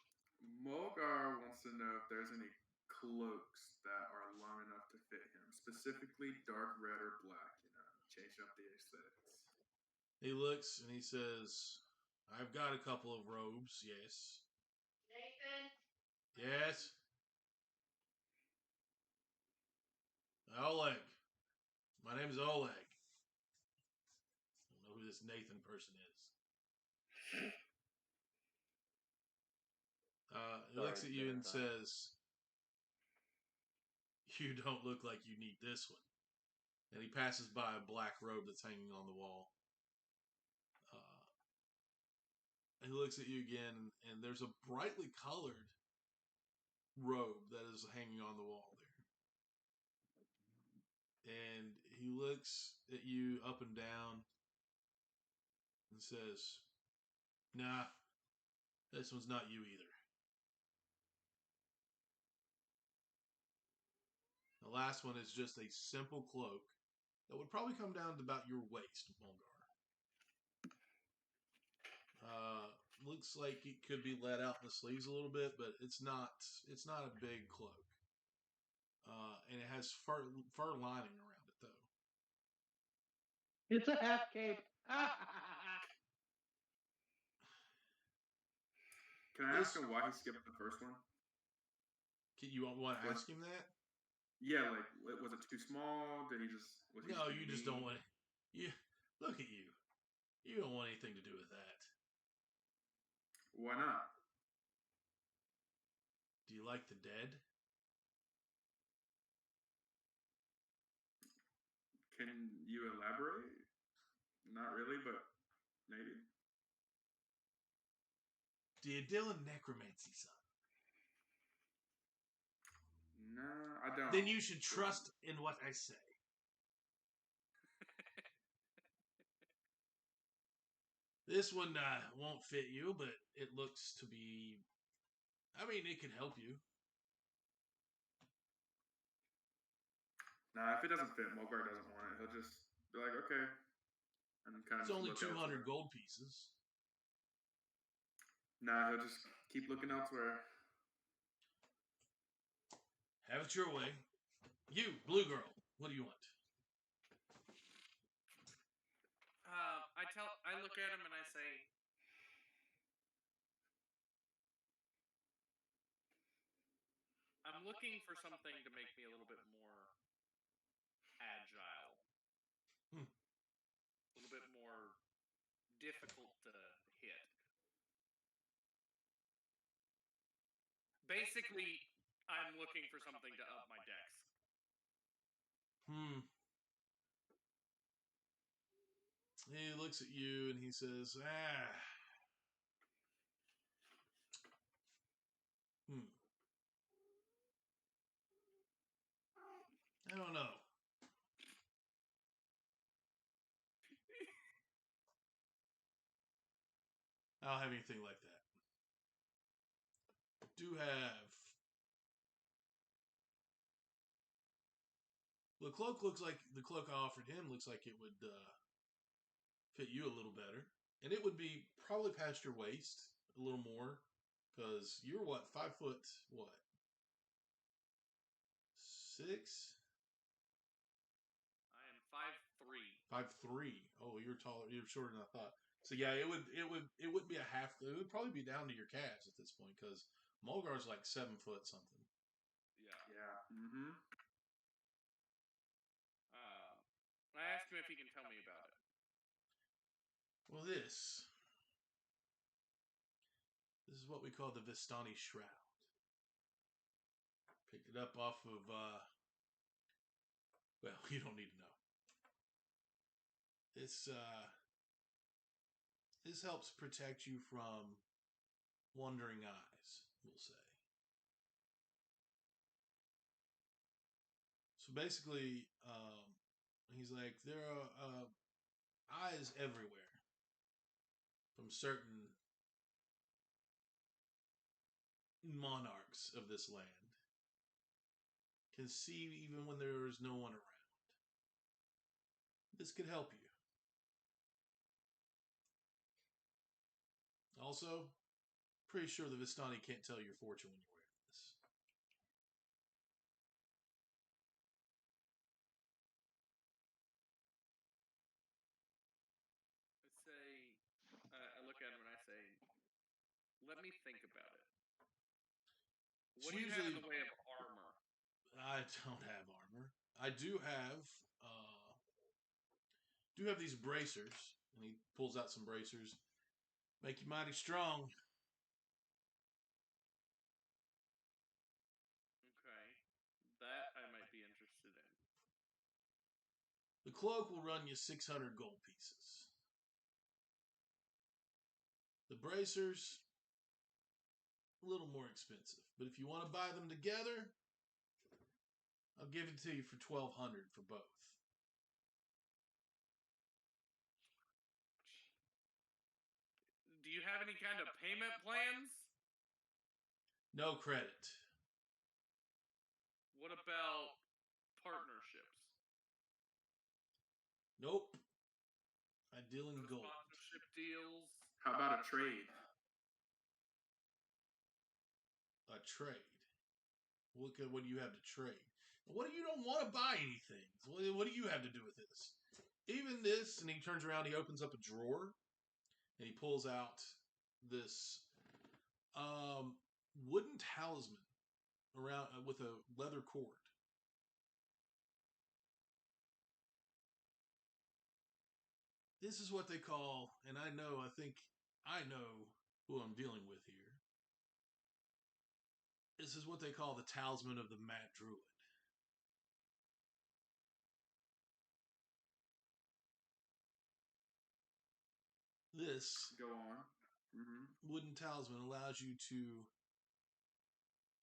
Mulgar wants to know if there's any cloaks that are long enough to fit him, specifically dark red or black. Change up the aesthetics. He looks and he says, "I've got a couple of robes, yes." Nathan? Yes? Oleg. My name is Oleg. I don't know who this Nathan person is. He looks at you and says, "You don't look like you need this one." And he passes by a black robe that's hanging on the wall. He looks at you again, and there's a brightly colored robe that is hanging on the wall there. And he looks at you up and down and says, "Nah, this one's not you either." The last one is just a simple cloak that would probably come down to about your waist, Mulgar. Looks like it could be let out in the sleeves a little bit, but it's not a big cloak. And it has fur lining around it though. It's a half cape. Can I ask him why he skipped the first one? You want to ask him that? Yeah, like was it too small? Did he just? Was he No, just you just don't want it. You look at you. You don't want anything to do with that. Why not? Do you like the dead? Can you elaborate? Not really, but maybe. Do you deal in necromancy, son? No, I don't. Then you should trust in what I say. This one won't fit you, but it looks to be... I mean, it can help you. Nah, if it doesn't fit, Mulgar doesn't want it. He'll just be like, okay. And kind of It's only look 200 elsewhere. gold pieces. Nah, he'll just keep looking elsewhere. Have it your way. You, blue girl, what do you want? I look at him and I say, I'm looking for something to make me a little bit more agile. difficult to hit. Basically, I'm looking for something to up my dex. He looks at you and he says, I don't know. I don't have anything like that. I do have... The cloak looks like... The cloak I offered him looks like it would fit you a little better. And it would be probably past your waist a little more. Because you're what? 5 foot... What? 6? I am 5'3". 5'3". Oh, you're taller. You're shorter than I thought. So yeah, it wouldn't be a half. It would probably be down to your calves at this point because Mulgar's like 7 foot something. Yeah. Mm-hmm. I ask him if he can tell me about it. Well, this is what we call the Vistani Shroud. Picked it up off of. Well, you don't need to know. This helps protect you from wandering eyes, we'll say. So basically, he's like, there are eyes everywhere from certain monarchs of this land. Can see even when there is no one around. This could help you. Also, pretty sure the Vistani can't tell your fortune when you're wearing this. I look at him and I say, let me think about it. What It's do you have in usually- the way of armor? I don't have armor. I do have these bracers, and he pulls out some bracers. Make you mighty strong. Okay, that I might be interested in. The cloak will run you 600 gold pieces. The bracers, a little more expensive. But if you want to buy them together, I'll give it to you for 1,200 for both. Do you have any kind of payment plans? No credit. What about partnerships? Nope. I deal in No gold. sponsorship deals? How about a trade? A trade. What do you have to trade? What if you don't want to buy anything? What do you have to do with this? Even this, and he turns around, he opens up a drawer, and he pulls out this wooden talisman around with a leather cord. This is what they call, and I think I know who I'm dealing with here. This is what they call the talisman of the Mad Druid. This Go on. Mm-hmm. wooden talisman allows you to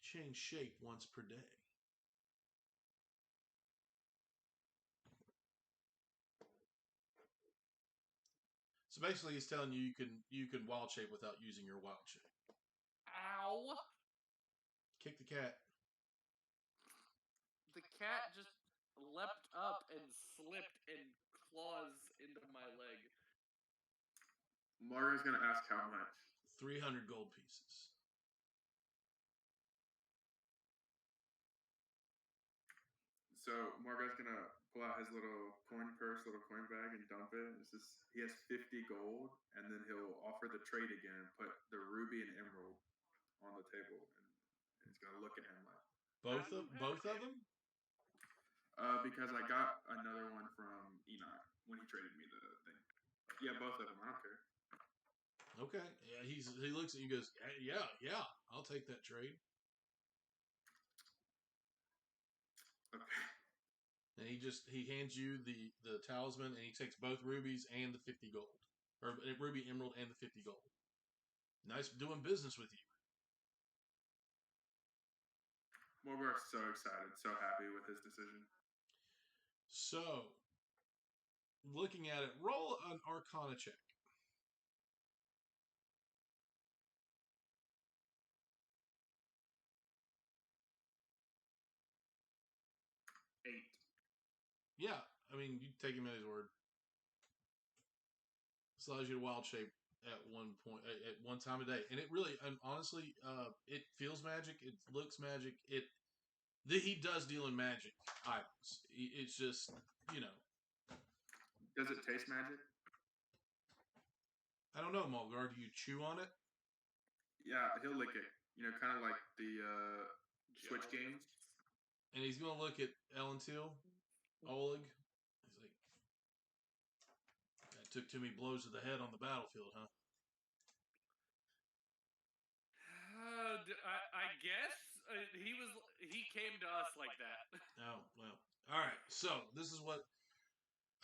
change shape once per day. So basically, he's telling you you can wild shape without using your wild shape. Ow! Kick the cat. The cat just leapt up and slipped and claws into my leg. Mario's gonna ask how much. 300 gold pieces. So Margot's gonna pull out his little coin purse, little coin bag, and dump it. He has 50 gold, and then he'll offer the trade again and put the ruby and emerald on the table, and he's gonna look at him like Both of them? because I got another one from Enoch when he traded me the thing. Yeah, both of them. I don't care. Okay. Yeah, he looks at you, goes, yeah, I'll take that trade. Okay. And he hands you the talisman, and he takes both rubies and the 50 gold, or ruby, emerald, and the 50 gold. Nice doing business with you. Morgar's so excited, so happy with his decision. So, looking at it, roll an Arcana check. 8. Yeah, I mean, you take him at his word. This allows you to wild shape at one point, at one time a day, and it really, and honestly, it feels magic. It looks magic. He does deal in magic items. It's just, you know. Does it taste magic? I don't know, Mulgar. Do you chew on it? Yeah, he'll lick it. Kind of like the Switch games. And he's going to look at Elentil, Oleg. He's like, that took too many blows to the head on the battlefield, huh? I guess he came to us like that. Oh, well. All right. So, this is what,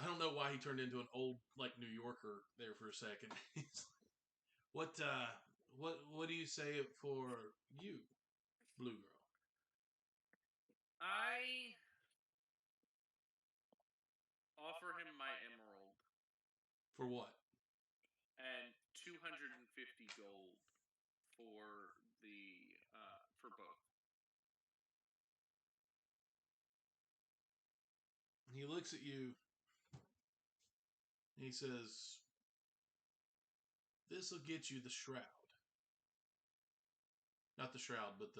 I don't know why he turned into an old, like, New Yorker there for a second. He's like, what do you say for you, Blue Girl? I offer him my emerald. For what? And 250 gold for for both. He looks at you. He says, "This will get you the shroud. Not the shroud, but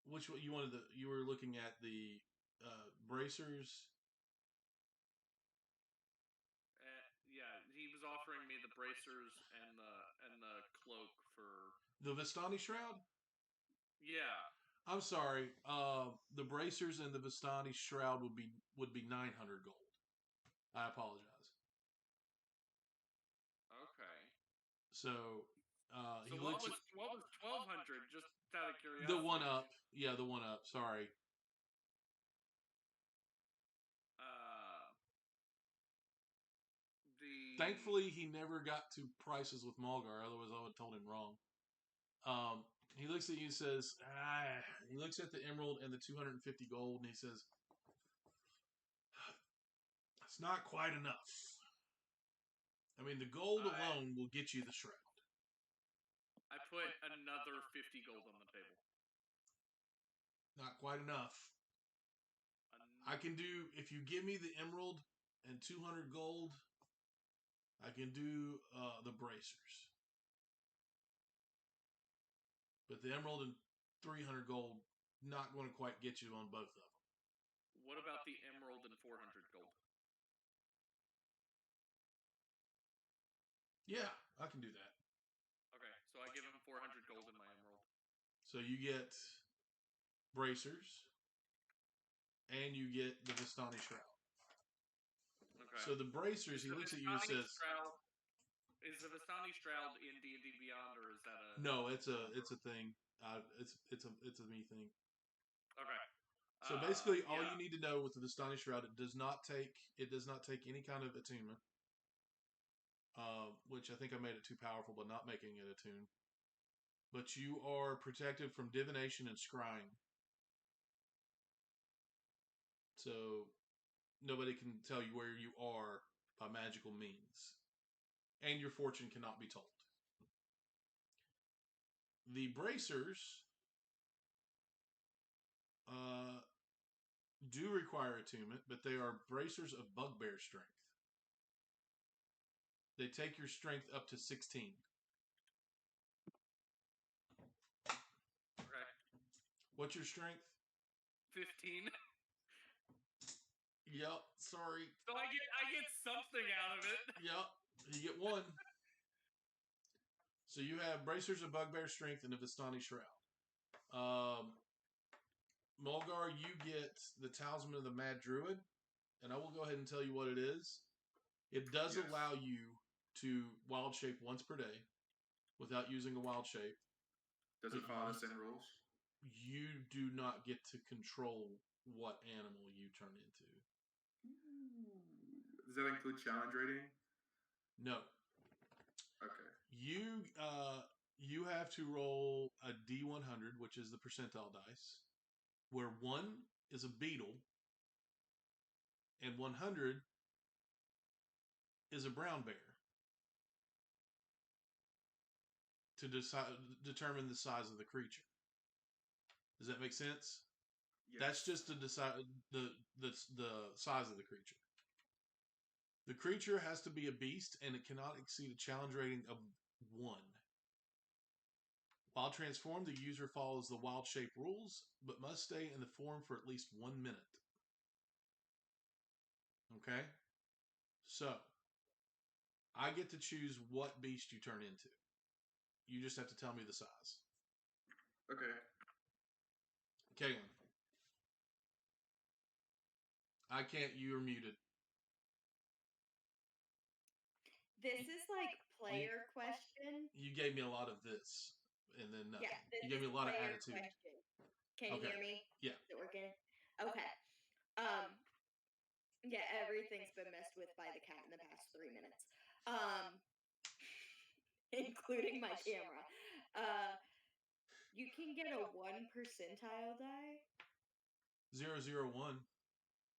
which one you wanted? You were looking at the bracers." Yeah, he was offering me the bracers and the cloak for The Vistani shroud. Yeah. I'm sorry. The bracers and the Vistani shroud would be 900 gold. I apologize. Okay. So So he what looks. was 1,200? Just out of curiosity. The one up. Yeah, the one up. Sorry. Thankfully, he never got to prices with Malgar. Otherwise, I would have told him wrong. He looks at you and says, he looks at the emerald and the 250 gold, and he says, it's not quite enough. I mean, the gold alone will get you the shroud. I put another 50 gold on the table. Not quite enough. I can do, if you give me the emerald and 200 gold, I can do the bracers. But the emerald and 300 gold, not going to quite get you on both of them. What about the emerald and 400 gold? Yeah, I can do that. Okay, so I give him 400 gold in my emerald. So you get bracers, and you get the Vistani shroud. Okay. So the bracers, he looks at you and says, "Is the Vistani shroud in D&D Beyond, or is that a?" No, it's a thing. It's a me thing. Okay. So basically, all you need to know with the Vistani shroud, it does not take any kind of attunement. Which I think I made it too powerful by not making it attune. But you are protected from divination and scrying. So nobody can tell you where you are by magical means. And your fortune cannot be told. The bracers do require attunement, but they are bracers of bugbear strength. They take your strength up to 16. Okay. What's your strength? 15. Yep, sorry. So I get something out of it. Yep, you get one. So you have bracers of bugbear strength and a Vistani shroud. Mulgar, you get the talisman of the Mad Druid, and I will go ahead and tell you what it is. It does allow you to wild shape once per day without using a wild shape. Does it follow the same rules? You do not get to control what animal you turn into. Does that include challenge rating? No. Okay. You have to roll a D100, which is the percentile dice, where 1 is a beetle and 100 is a brown bear, to determine the size of the creature. Does that make sense? Yes. That's just to decide the size of the creature. The creature has to be a beast, and it cannot exceed a challenge rating of 1. While transformed, the user follows the wild shape rules, but must stay in the form for at least 1 minute. Okay? So, I get to choose what beast you turn into. You just have to tell me the size. Okay. Kaylin. I can't. You're muted. This is like player question. You gave me a lot of this, and then nothing. Yeah, this You gave me is a lot of player attitude. question. Can you Okay. hear me? Yeah. Is it working? Okay. Yeah, everything's been messed with by the cat in the past 3 minutes. Including my camera. You can get a 1 percentile die. 001.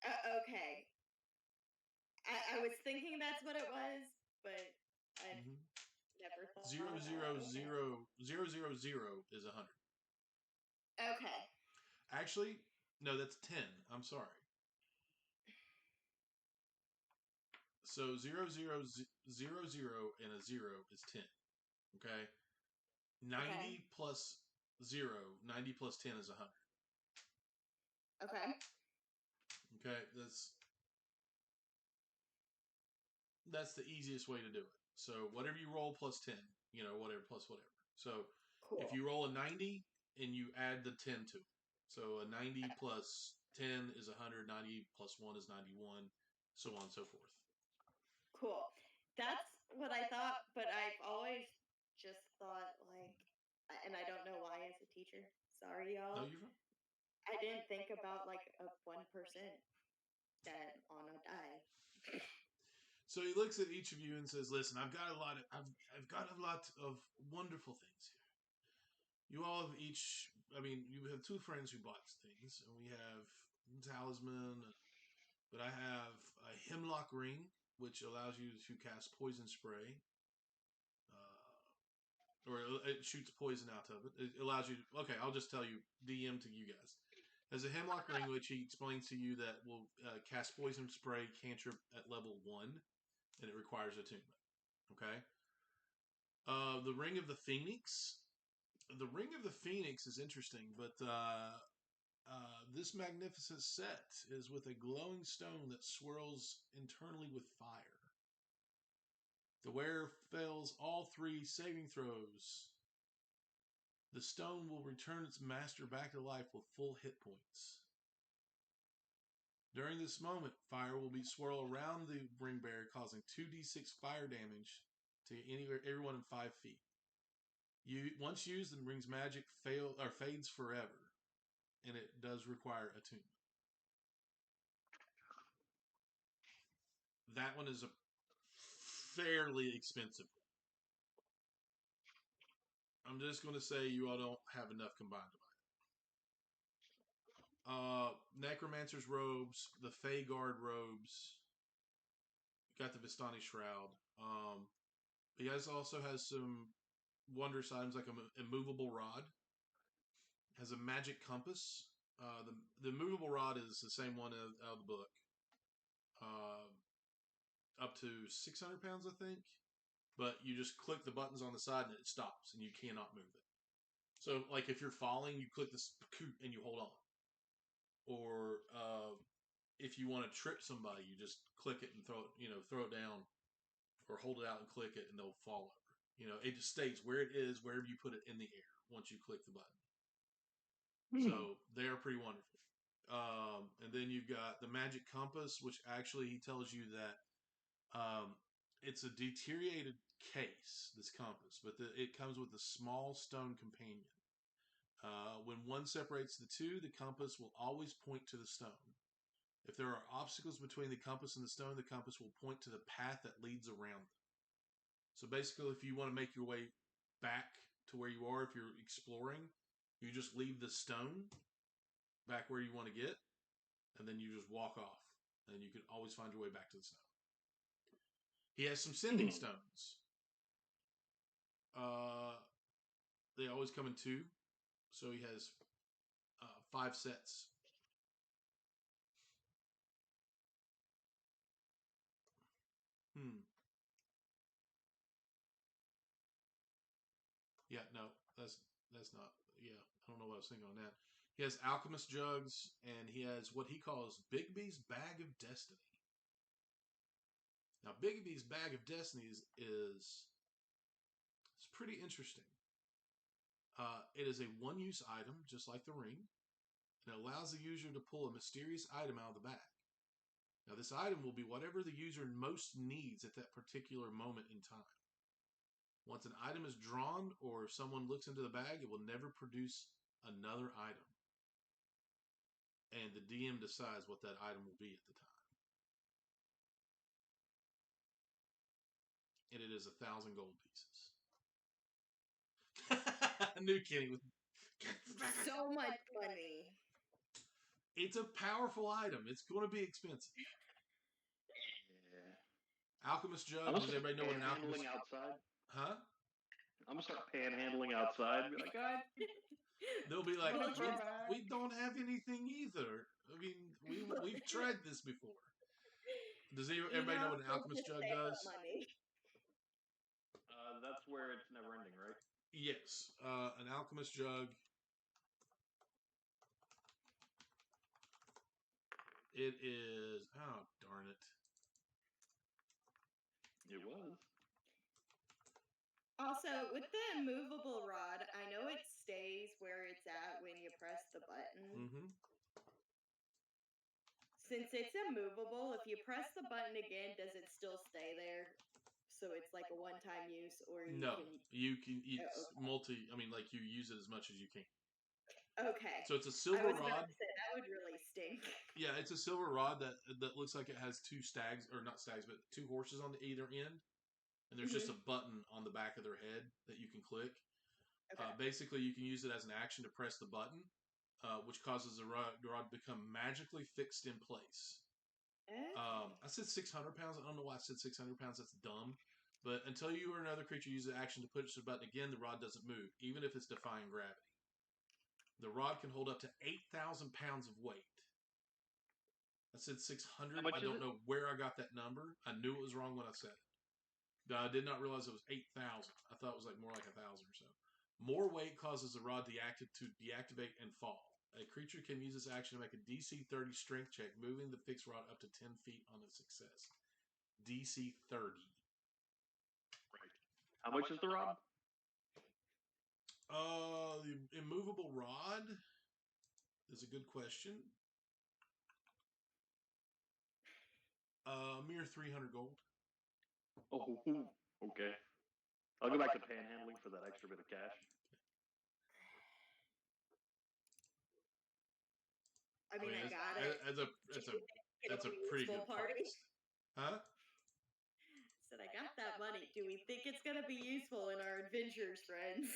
Okay. I was thinking that's what it was, but I never thought. 000 is 100. Okay. Actually, no, that's 10. I'm sorry. So 000 and a 0 is 10. Okay? 90 plus 0, 90 plus 10 is 100. Okay. Okay, that's the easiest way to do it. So whatever you roll plus 10, whatever plus whatever. So Cool. if you roll a 90 and you add the 10 to it. So a 90 plus 10 is 100, 90 plus 1 is 91, so on and so forth. Cool. That's what I thought, but I've always just thought, like, and I don't know why as a teacher. Sorry, y'all. No, you're fine. I didn't think about, like, a 1% that on a die. So he looks at each of you and says, "Listen, I've got a lot of wonderful things here. You all have each. I mean, you have 2 friends who bought things, and we have talisman. But I have a hemlock ring, which allows you to cast poison spray, or it shoots poison out of it. It allows you. Okay, I'll just tell you, DM to you guys. There's a hemlock ring, which he explains to you that will cast poison spray cantrip at level 1, and it requires attunement. Okay. The ring of the Phoenix. The ring of the Phoenix is interesting, but this magnificent set is with a glowing stone that swirls internally with fire. The wearer fails all 3 saving throws. The stone will return its master back to life with full hit points. During this moment, fire will be swirled around the ring bearer, causing 2d6 fire damage to everyone in 5 feet. Once used, the ring's magic fades forever, and it does require attunement. That one is a fairly expensive one. I'm just going to say you all don't have enough combined to buy it. Necromancer's robes, the Fey Guard robes. You got the Vistani Shroud. He also has some wondrous items like a immovable rod. Has a magic compass. The immovable rod is the same one out of the book. Up to 600 pounds, I think. But you just click the buttons on the side and it stops, and you cannot move it. So, like if you're falling, you click this and you hold on. Or if you want to trip somebody, you just click it and throw it down, or hold it out and click it, and they'll fall over. It just stays where it is, wherever you put it in the air once you click the button. So they are pretty wonderful. And then you've got the magic compass, which actually he tells you that it's a deteriorated case, this compass, but it comes with a small stone companion. When one separates the two, the compass will always point to the stone. If there are obstacles between the compass and the stone, the compass will point to the path that leads around them. So basically, if you want to make your way back to where you are, if you're exploring, you just leave the stone back where you want to get, and then you just walk off, and you can always find your way back to the stone. He has some sending stones. They always come in 2, so he has 5 sets. Yeah, no, that's not. Yeah, I don't know what I was thinking on that. He has alchemist jugs, and he has what he calls Bigby's Bag of Destiny. Now, Bigby's Bag of Destiny is it's pretty interesting. It is a one-use item, just like the ring, and it allows the user to pull a mysterious item out of the bag. Now, this item will be whatever the user most needs at that particular moment in time. Once an item is drawn or someone looks into the bag, it will never produce another item. And the DM decides what that item will be at the time. And it is 1,000 gold pieces. I knew Kenny was... So much money. It's a powerful item. It's going to be expensive. Yeah. Alchemist jug. Does everybody know what an alchemist... outside? Huh? I'm going to start panhandling outside and be like, God. They'll be like, Well, we don't have anything either. I mean, we've tried this before. Does everybody know what an alchemist jug does? That's where it's never ending, right? Yes. An alchemist jug. It is... Oh, darn it. It was. Also, with the movable rod, I know it stays where it's at when you press the button. Mm-hmm. Since it's immovable, if you press the button again, does it still stay there? So it's like a one-time use, or you No, can... you can. It's multi. I mean, like you use it as much as you can. Okay. So it's a I silver was about rod. to say, that would really stink. Yeah, it's a silver rod that looks like it has 2 stags, or not stags, but 2 horses on either end. And there's just a button on the back of their head that you can click. Okay. Basically, you can use it as an action to press the button, which causes the rod to become magically fixed in place. Okay. I said 600 pounds. I don't know why I said 600 pounds. That's dumb. But until you or another creature uses an action to push the button again, the rod doesn't move, even if it's defying gravity. The rod can hold up to 8,000 pounds of weight. I said 600. I don't know where I got that number. I knew it was wrong when I said it. I did not realize it was 8,000. I thought it was like more like 1,000 or so. More weight causes the rod to deactivate and fall. A creature can use this action to make a DC 30 strength check, moving the fixed rod up to 10 feet on a success. DC 30. Right. How much is the rod? The immovable rod is a good question. Mere 300 gold. Oh, okay. I'll go back to panhandling for that extra bit of cash. I mean, I got it. That's a pretty good price. Huh? Said I got that money. Do we think it's gonna be useful in our adventures, friends?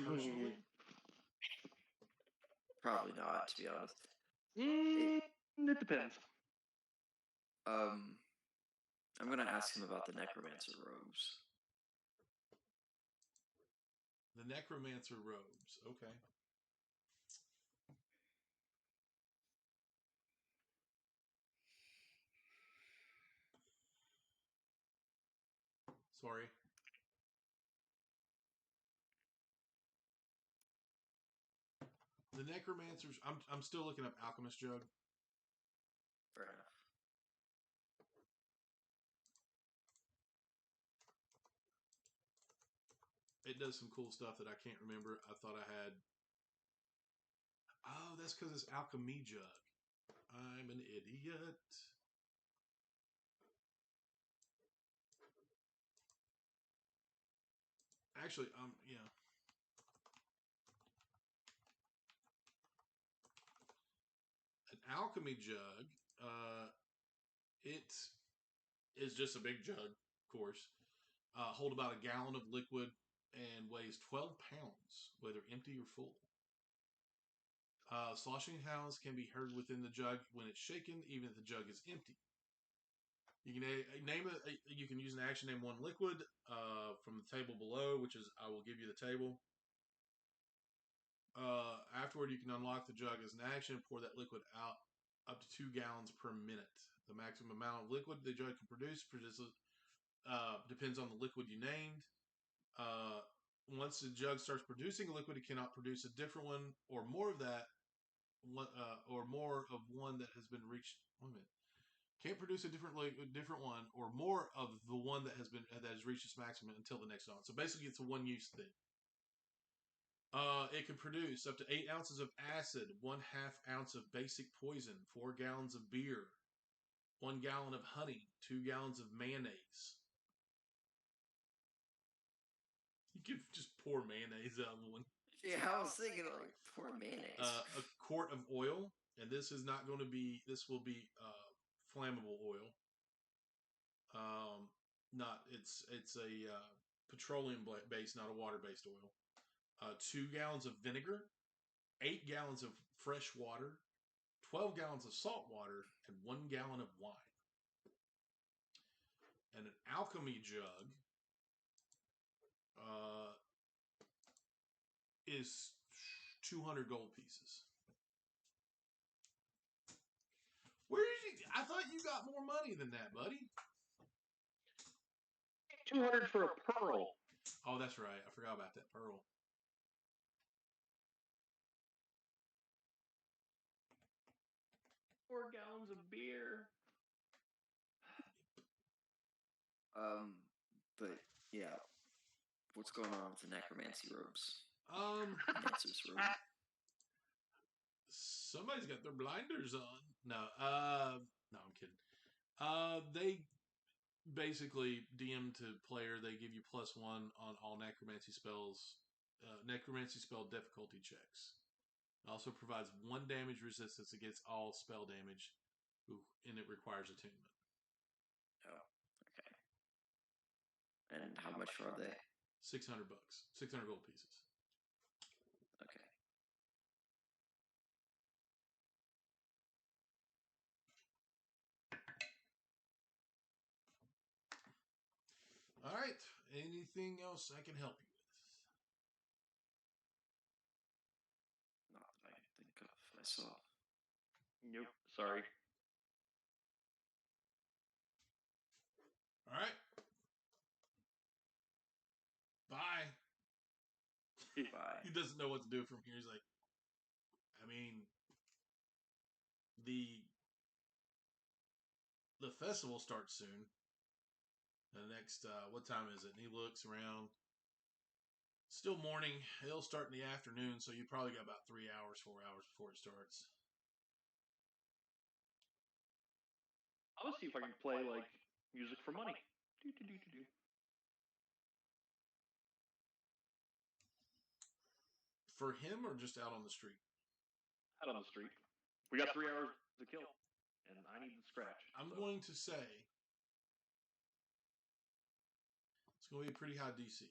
Personally, probably not, to be honest. It depends. I'm gonna ask him about the necromancer robes. The necromancer robes. Okay. Sorry. The necromancers. I'm still looking up alchemist jug. Fair enough. It does some cool stuff that I can't remember. I thought I had. Oh, that's because it's alchemy jug. I'm an idiot. actually, yeah. An alchemy jug. It is just a big jug, of course. Hold about a gallon of liquid and weighs 12 pounds, whether empty or full. Sloshing sounds can be heard within the jug when it's shaken, even if the jug is empty. You can name it. You can use an action name one liquid from the table below, which is I will give you the table. Afterward, you can unlock the jug as an action and pour that liquid out up to 2 gallons per minute. The maximum amount of liquid the jug can produce depends on the liquid you named. Once the jug starts producing a liquid, it cannot produce a different one or more of that, or more of one that has been reached. Wait a minute. Can't produce a different one or more of the one that has reached its maximum until the next dawn. So basically, it's a one-use thing. It can produce up to 8 ounces of acid, 1/2 ounce of basic poison, 4 gallons of beer, 1 gallon of honey, 2 gallons of mayonnaise. You could just pour mayonnaise out of one. Yeah, I was thinking like pour mayonnaise. A quart of oil, and this is not going to be. This will be flammable oil. It's a petroleum based, not a water based oil. 2 gallons of vinegar, 8 gallons of fresh water, 12 gallons of salt water, and 1 gallon of wine. And an alchemy jug is 200 gold pieces. Where did you? I thought you got more money than that, buddy. 200 for a pearl. Oh, that's right. I forgot about that pearl. $4 gallons of beer. But yeah, what's going on with the necromancy robes? Necromancer's robe. Somebody's got their blinders on. No, I'm kidding. They basically DM to player. They give you +1 on all necromancy spells. Necromancy spell difficulty checks. It also provides 1 damage resistance against all spell damage, and it requires attunement. Oh, okay. And how much are they? $600. 600 gold pieces. Okay. All right. Anything else I can help you with? Not that I can think of myself. Nope. Sorry. All right. Bye. Bye. He doesn't know what to do from here. He's like, I mean, the festival starts soon. The next, what time is it? And he looks around. Still morning. It'll start in the afternoon, so you probably got about 3 hours, 4 hours before it starts. I'm gonna see if I can play like music for money. Do. For him or just out on the street? Out on the street. We got 3 hours to kill, and I need the scratch. I'm going to say it's going to be a pretty high DC.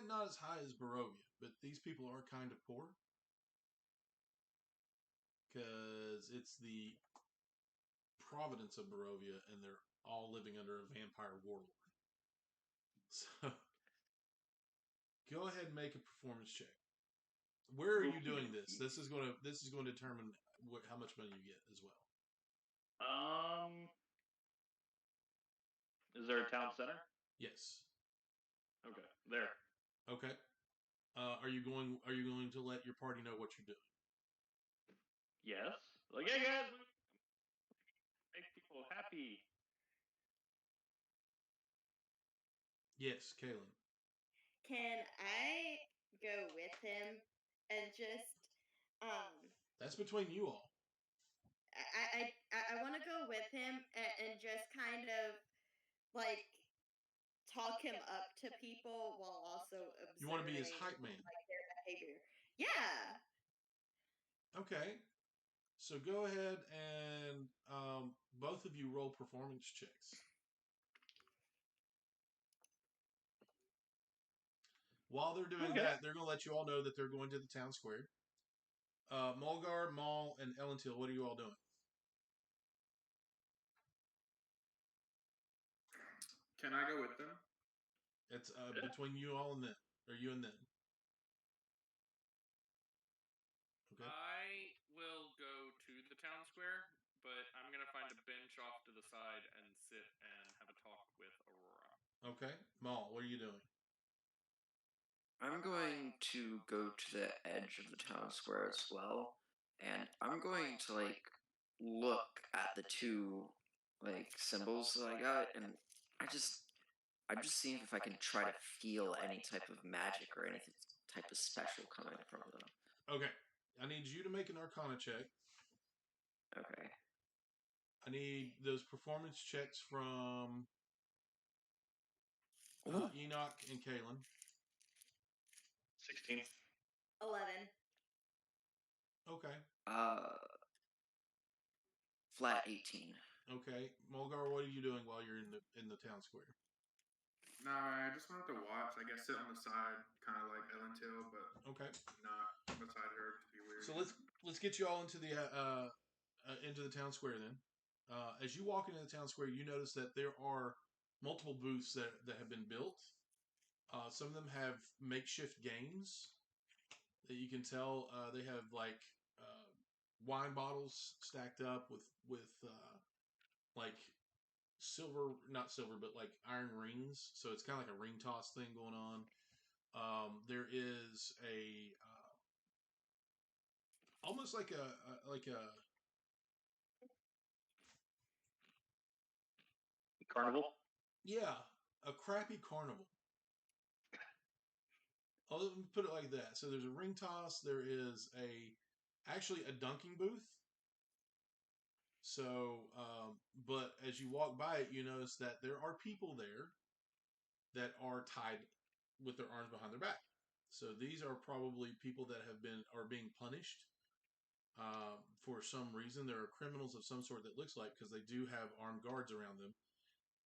Not as high as Barovia, but these people are kind of poor. Because it's the providence of Barovia, and they're all living under a vampire warlord. So, go ahead and make a performance check. Where are you doing this? This is going to determine how much money you get as well. Is there a town center? Yes. Okay, there. Okay. Are you going to let your party know what you're doing? Yes. Like, hey guys, make people happy. Yes, Kaylin. Can I go with him and just That's between you all. I want to go with him and just kind of like talk him up to people while also observing You want to be his hype man. like their behavior. Yeah. Okay. So go ahead and both of you roll performance checks. While they're doing that, they're going to let you all know that they're going to the town square. Mulgar, Maul, and Ellentil, what are you all doing? Can I go with them? It's between you all and them, or you and them. Okay. I will go to the town square, but I'm going to find a bench off to the side and sit and have a talk with Aurora. Okay. Maul, what are you doing? I'm going to go to the edge of the town square as well, and I'm going to look at the two symbols that I got, and I'm just seeing if I can try to feel any type of magic or any type of special coming from them. Okay. I need you to make an Arcana check. Okay. I need those performance checks from Enoch and Kalen. 16. 11. Okay. Flat 18. Okay. Mulgar, what are you doing while you're in the town square? Nah, I just wanted to watch. I guess sit on the side, kind of like Ellentil, but Okay. not beside her to be weird. So let's get you all into the town square then. As you walk into the town square, you notice that there are multiple booths that have been built. Some of them have makeshift games that you can tell they have wine bottles stacked up with like silver, not silver, but like iron rings. So it's kind of like a ring toss thing going on. There is a almost like a Carnival? yeah, a crappy carnival. I'll put it like that. So there's a ring toss. There is actually a dunking booth. So, but as you walk by it, you notice that there are people there that are tied with their arms behind their back. So these are probably people that are being punished for some reason. There are criminals of some sort that looks like, because they do have armed guards around them,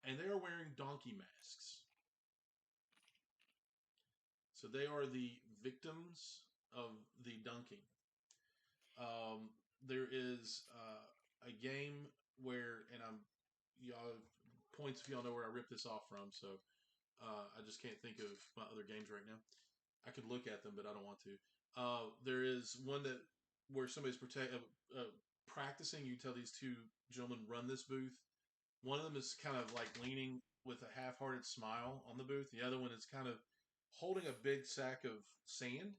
and they are wearing donkey masks. So they are the victims of the dunking. There is a game where, and y'all points if y'all know where I ripped this off from. So I just can't think of my other games right now. I could look at them, but I don't want to. There is one where somebody's practicing. You tell these two gentlemen run this booth. One of them is kind of like leaning with a half-hearted smile on the booth. The other one is kind of holding a big sack of sand,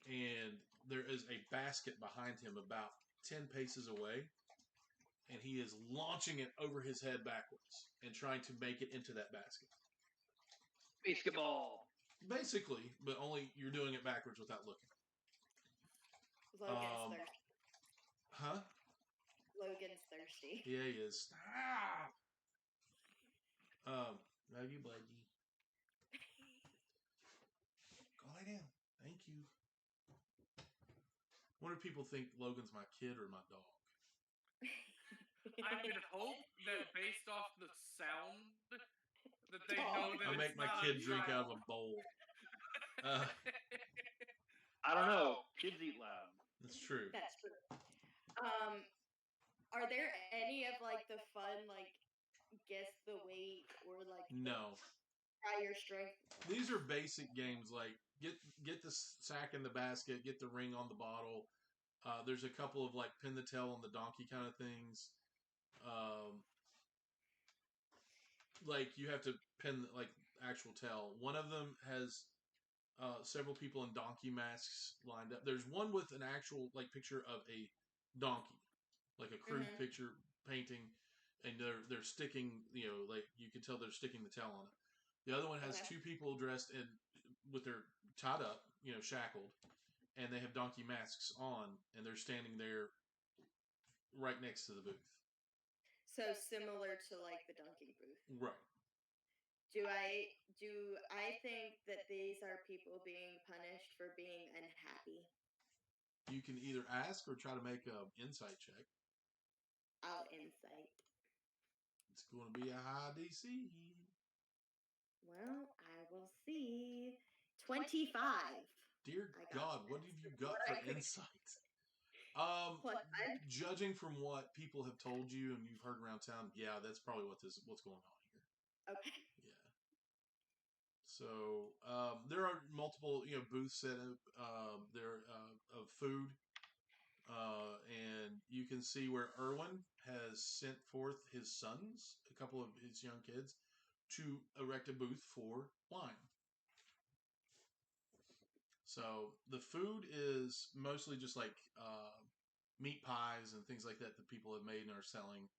and there is a basket behind him about 10 paces away, and he is launching it over his head backwards and trying to make it into that basket. Basketball. Basically, but only you're doing it backwards without looking. Logan's thirsty. Huh? Logan's thirsty. Yeah, he is. Love you, budgie. Go lay down. Thank you. What do people think Logan's my kid or my dog? I would hope that based off the sound that they know that I make my kid drink out of a bowl. I don't know. Kids eat loud. That's true. That's true. Are there any of the fun guess the weight or No. try your strength? These are basic games like get the sack in the basket, get the ring on the bottle. There's a couple of pin the tail on the donkey kind of things. You have to pin actual tail. One of them has several people in donkey masks lined up. There's one with an actual picture of a donkey, like a crude picture painting, and they're sticking. You can tell they're sticking the tail on it. The other one has two people dressed with their tied up, shackled, and they have donkey masks on, and they're standing there right next to the booth. So similar to the dunking booth. Right. Do I think that these are people being punished for being unhappy? You can either ask or try to make an insight check. I'll insight. It's going to be a high DC. Well, I will see. 25. Dear I got God, this. what have you got What for I could- insight? Plus one. Judging from what people have told you and you've heard around town, yeah, that's probably what's going on here. Okay. Yeah. So there are multiple, booths set up there of food, and you can see where Erwin has sent forth his sons, a couple of his young kids, to erect a booth for wine. So the food is mostly just like meat pies and things like that people have made and are selling.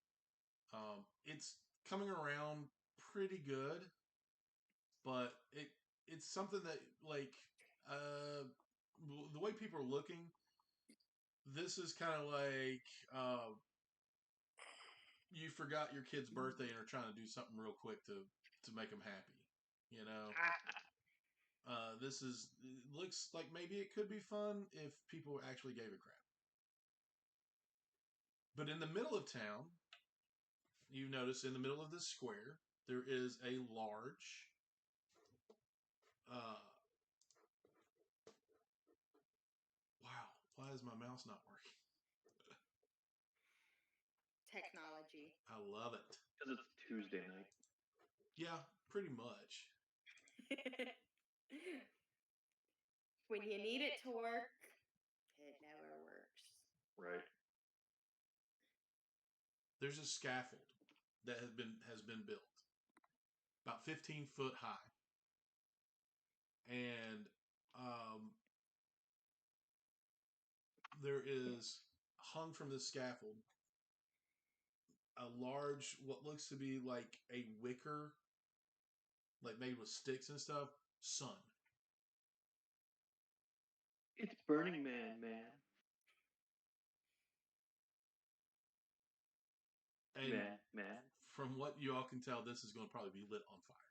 It's coming around pretty good, but it's something that like the way people are looking. This is kind of like you forgot your kid's birthday and are trying to do something real quick to make them happy. You know, it looks like maybe it could be fun if people actually gave a crap. But in the middle of town, you notice in the middle of this square, there is a large wow, why is my mouse not working? Technology. I love it. Because it's Tuesday night. Yeah, pretty much. When you need it to work, it never works. Right. There's a scaffold that has been built, about 15 foot high, and there is hung from this scaffold a large, what looks to be like a wicker, like made with sticks and stuff, sun. It's Burning Man. And Man. from what you all can tell, this is going to probably be lit on fire.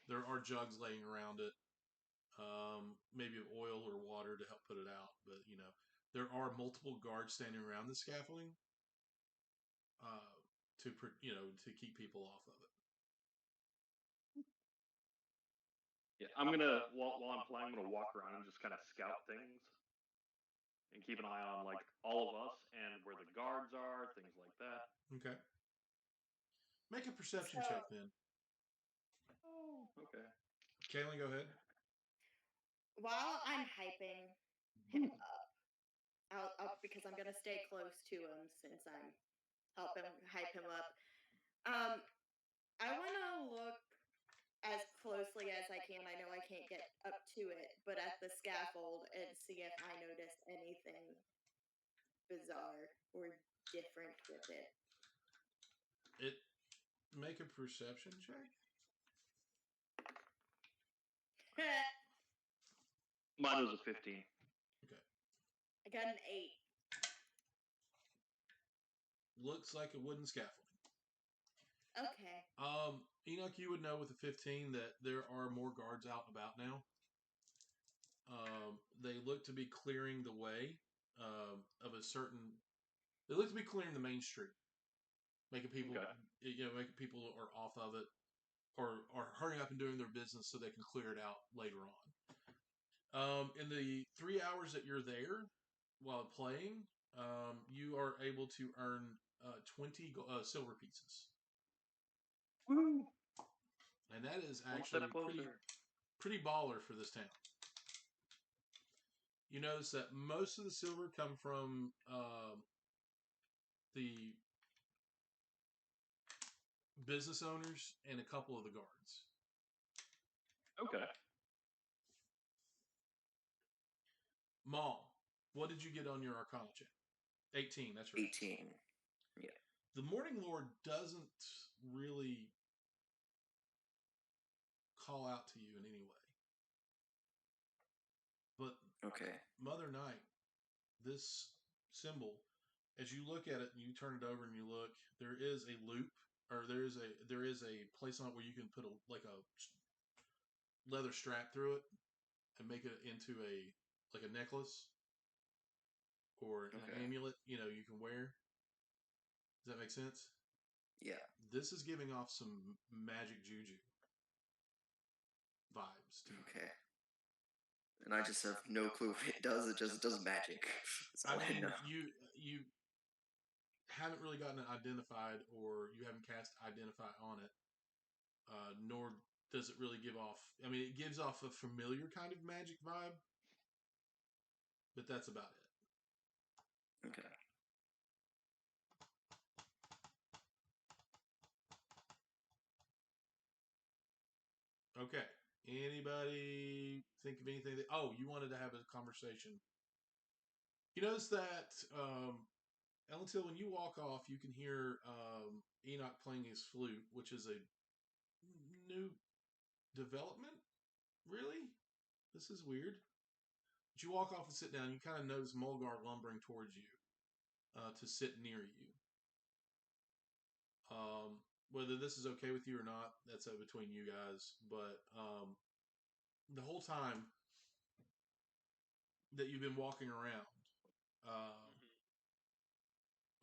There are jugs laying around it, maybe of oil or water to help put it out. But there are multiple guards standing around the scaffolding to keep people off of it. Yeah, I'm gonna while I'm playing, I'm gonna walk around and just kind of scout things and keep an eye on like all of us and where the guards are, things like that. Okay. Make a perception check then. Oh, okay. Kaylin, go ahead. While I'm hyping him up, I'll because I'm gonna stay close to him since I'm helping hype him up. I want to look as closely as I can. I know I can't get up to it, but at the scaffold and see if I notice anything bizarre or different with it. Make a perception check. Mine was a 15. Okay. I got an 8. Looks like a wooden scaffolding. Okay. Enoch, you would know with a 15 that there are more guards out and about now. They look to be clearing the way of a certain. They look to be clearing the main street, making people, making people are off of it, or hurrying up and doing their business so they can clear it out later on. In the 3 hours that you're there while playing, you are able to earn 20 silver pieces. Woo! And that is actually pretty baller for this town. You notice that most of the silver come from the business owners and a couple of the guards. Okay. Maul, what did you get on your Arcana check? 18, that's right. 18. Yeah. The Morning Lord doesn't really call out to you in any way. But okay. Mother Night, this symbol, as you look at it and you turn it over and you look, there is a loop or there is a place on it where you can put a leather strap through it and make it into a necklace or an Okay. amulet. You can wear. Does that make sense? Yeah. This is giving off some magic juju vibes to me. Okay. And I just have no clue what it does. It just does magic. That's all I know. You haven't really gotten it identified, or you haven't cast identify on it, nor does it really give off. I mean, it gives off a familiar kind of magic vibe, but that's about it. Okay. Okay. Anybody think of anything you wanted to have a conversation? You notice that until when you walk off, you can hear Enoch playing his flute, which is a new development. Really? This is weird. But you walk off and sit down, you kind of notice Mulgar lumbering towards you to sit near you. Whether this is okay with you or not, that's between you guys. But the whole time that you've been walking around,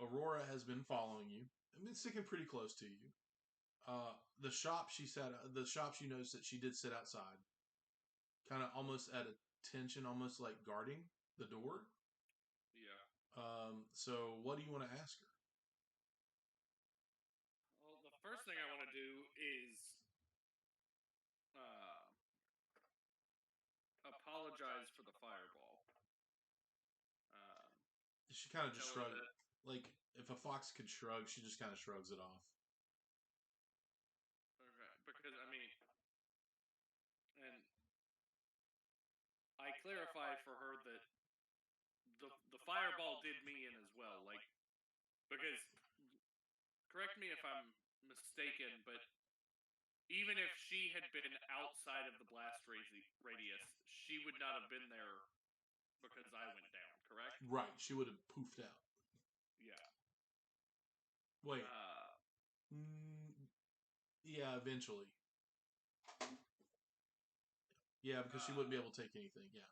Aurora has been following you and been sticking pretty close to you. The shop you noticed that she did sit outside, kind of almost at attention, almost like guarding the door. Yeah. So what do you want to ask her? Well, the first thing I want to do is apologize for the fireball. She kind of just tell her shrugged. that- Like if a fox could shrug, she just kind of shrugs it off. Okay, because I mean, and I clarify for her that the fireball did me in as well. Like, because correct me if I'm mistaken, but even if she had been outside of the blast radius, she would not have been there because I went down. Correct? Right. She would have poofed out. Yeah. Wait. Yeah, eventually. Yeah, because she wouldn't be able to take anything. Yeah.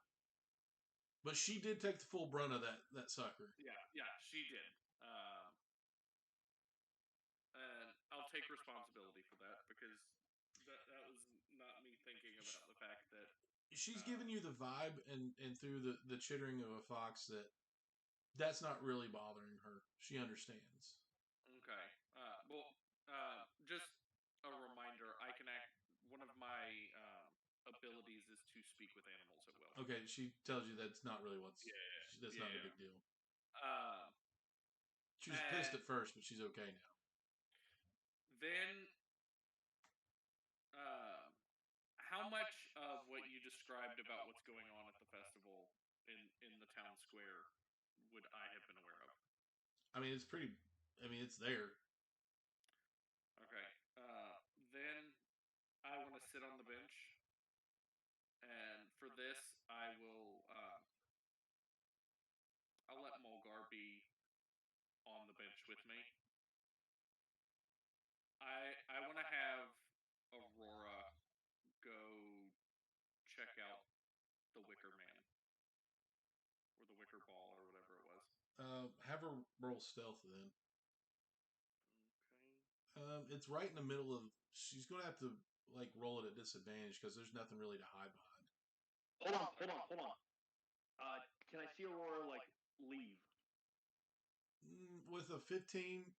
But she did take the full brunt of that sucker. Yeah, she did. And I'll take responsibility for that because that was not me thinking about the fact that she's giving you the vibe and through the chittering of a fox that's not really bothering her. She understands. Okay. Just a reminder, I can act. One of my abilities is to speak with animals at will. Okay, she tells you that's not really that's not a big deal. She was pissed at first, but she's okay now. Then, how much of what you described about what's going on at the festival in the town square would I have been aware of? I mean, it's pretty. I mean, it's there. Okay. Then I want to sit on the bench, and for this, I will. I'll let Mulgar be on the bench with me. I want to have Aurora go check out the Wicker Man or the Wicker Ball or whatever it was. Have her roll stealth then. Okay. It's right in the middle of. She's gonna have to roll it at disadvantage because there's nothing really to hide behind. Hold on. Can I see Aurora leave? With a 15,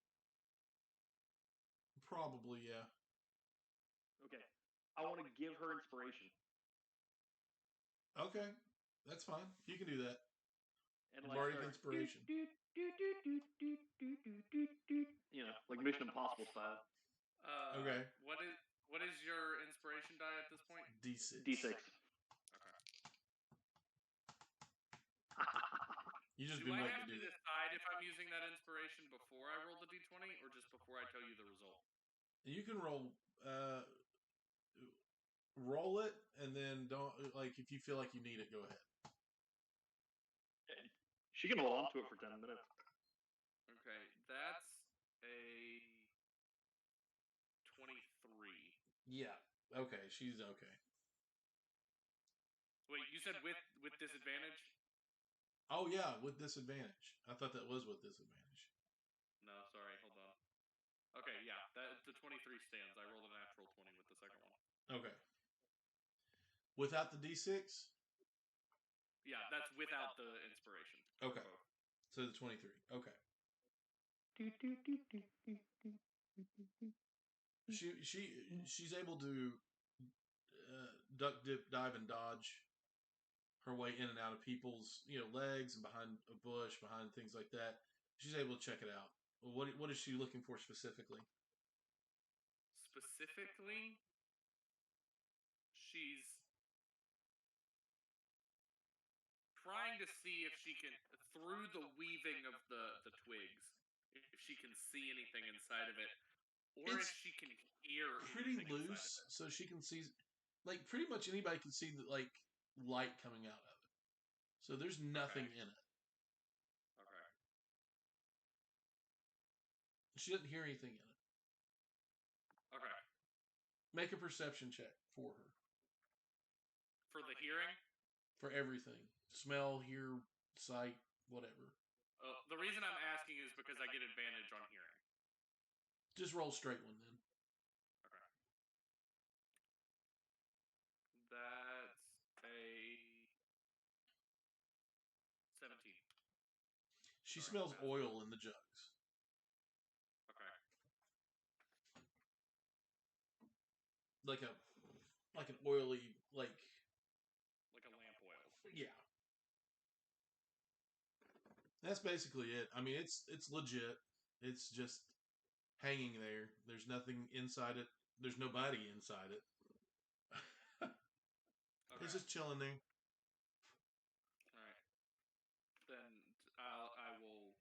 probably, yeah. Okay. I want to give her inspiration. Okay, that's fine. You can do that. And Bardic inspiration. Like Mission Impossible style. Okay. What is your inspiration die at this point? D6. D6. You just Do been I waiting have to do to that. decide if I'm using that inspiration before I roll the d20 or just before I tell you the result? You can roll it, and then don't if you feel like you need it, go ahead. She can hold on to it for 10 minutes. Okay, that's a Yeah. Okay, she's okay. Wait, you said with disadvantage? Oh yeah, with disadvantage. I thought that was with disadvantage. No, sorry, hold on. Okay, yeah, the 23 stands. I rolled a natural 20 with the second one. Okay. Without the D6? Yeah, that's without the inspiration. Okay. Both. So the 23. Okay. She's able to duck, dip, dive, and dodge her way in and out of people's legs and behind a bush, behind things like that. She's able to check it out. What is she looking for specifically? Specifically, she's trying to see if she can, through the weaving of the twigs, if she can see anything inside of it, or if she can hear pretty anything inside of loose, it. so she can see. Like pretty much anybody can see the light coming out of it. So there's nothing in it. Okay. She doesn't hear anything in it. Okay. Make a perception check for her. For the hearing? For everything. Smell, hear, sight, whatever. The reason I'm asking is because I get advantage on hearing. Just roll straight one then. Okay. That's a 17. She smells oil in the jugs. Okay. Like an oily like a lamp oil. Yeah. That's basically it. I mean, it's legit. It's just hanging there. There's nothing inside it. There's nobody inside it. Okay. It's just chilling there. All right. Then I will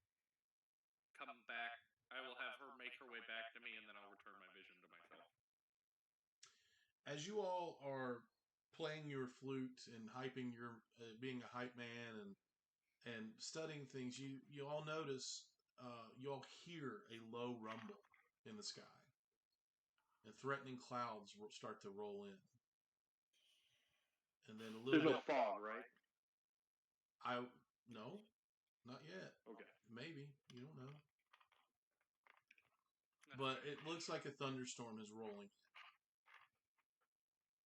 come back. I will have her make her way back to me, and then I'll return my vision to myself. As you all are playing your flute and hyping your being a hype man and studying things, you all notice you all hear a low rumble in the sky, and threatening clouds start to roll in, and then a little There's bit. no fog, right? No, not yet. Okay. Maybe you don't know, but it looks like a thunderstorm is rolling,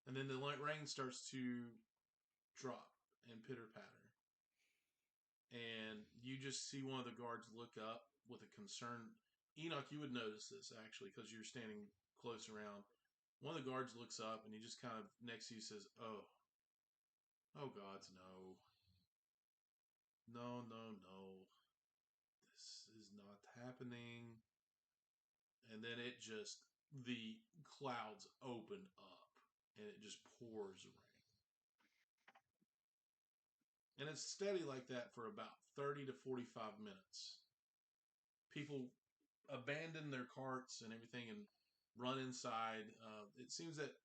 and then the rain starts to drop and pitter patter. And you just see one of the guards look up with a concern. Enoch, you would notice this actually because you're standing close around. One of the guards looks up and he just kind of next to you says, "Oh gods, no. No, no, no. This is not happening." And then the clouds open up and it just pours rain. And it's steady like that for about 30 to 45 minutes. People abandon their carts and everything and run inside. It seems that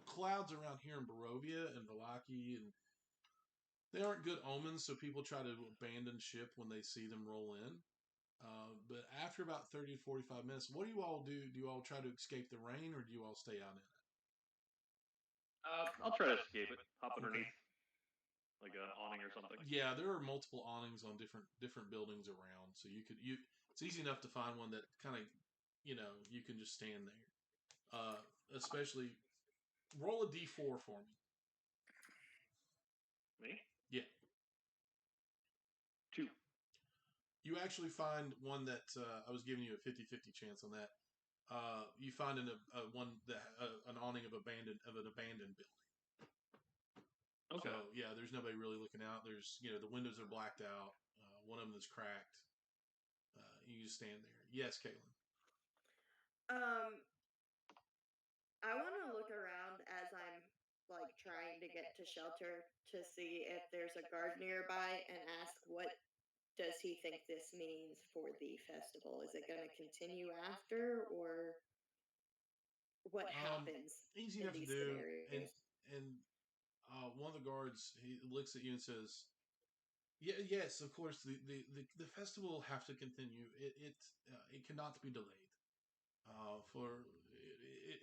clouds around here in Barovia and Valaki, and they aren't good omens, so people try to abandon ship when they see them roll in. But after about 30 to 45 minutes, what do you all do? Do you all try to escape the rain, or do you all stay out in it? I'll try to escape it. Hop underneath, like an awning or something. Yeah, there are multiple awnings on different buildings around, so it's easy enough to find one that kind of you can just stand there. Especially roll a d4 for me. Me? Yeah. 2. You actually find one that I was giving you a 50-50 chance on that. You find an awning of an abandoned building. Okay. So yeah, there's nobody really looking out. There's the windows are blacked out. One of them is cracked. You just stand there. Yes, Caitlin. I want to look around as I'm like trying to get to shelter to see if there's a guard nearby and ask what does he think this means for the festival? Is it going to continue after, or what happens Easy in enough to these do. scenarios? And one of the guards, he looks at you and says, "Yeah, yes, of course. The festival will have to continue. It cannot be delayed. For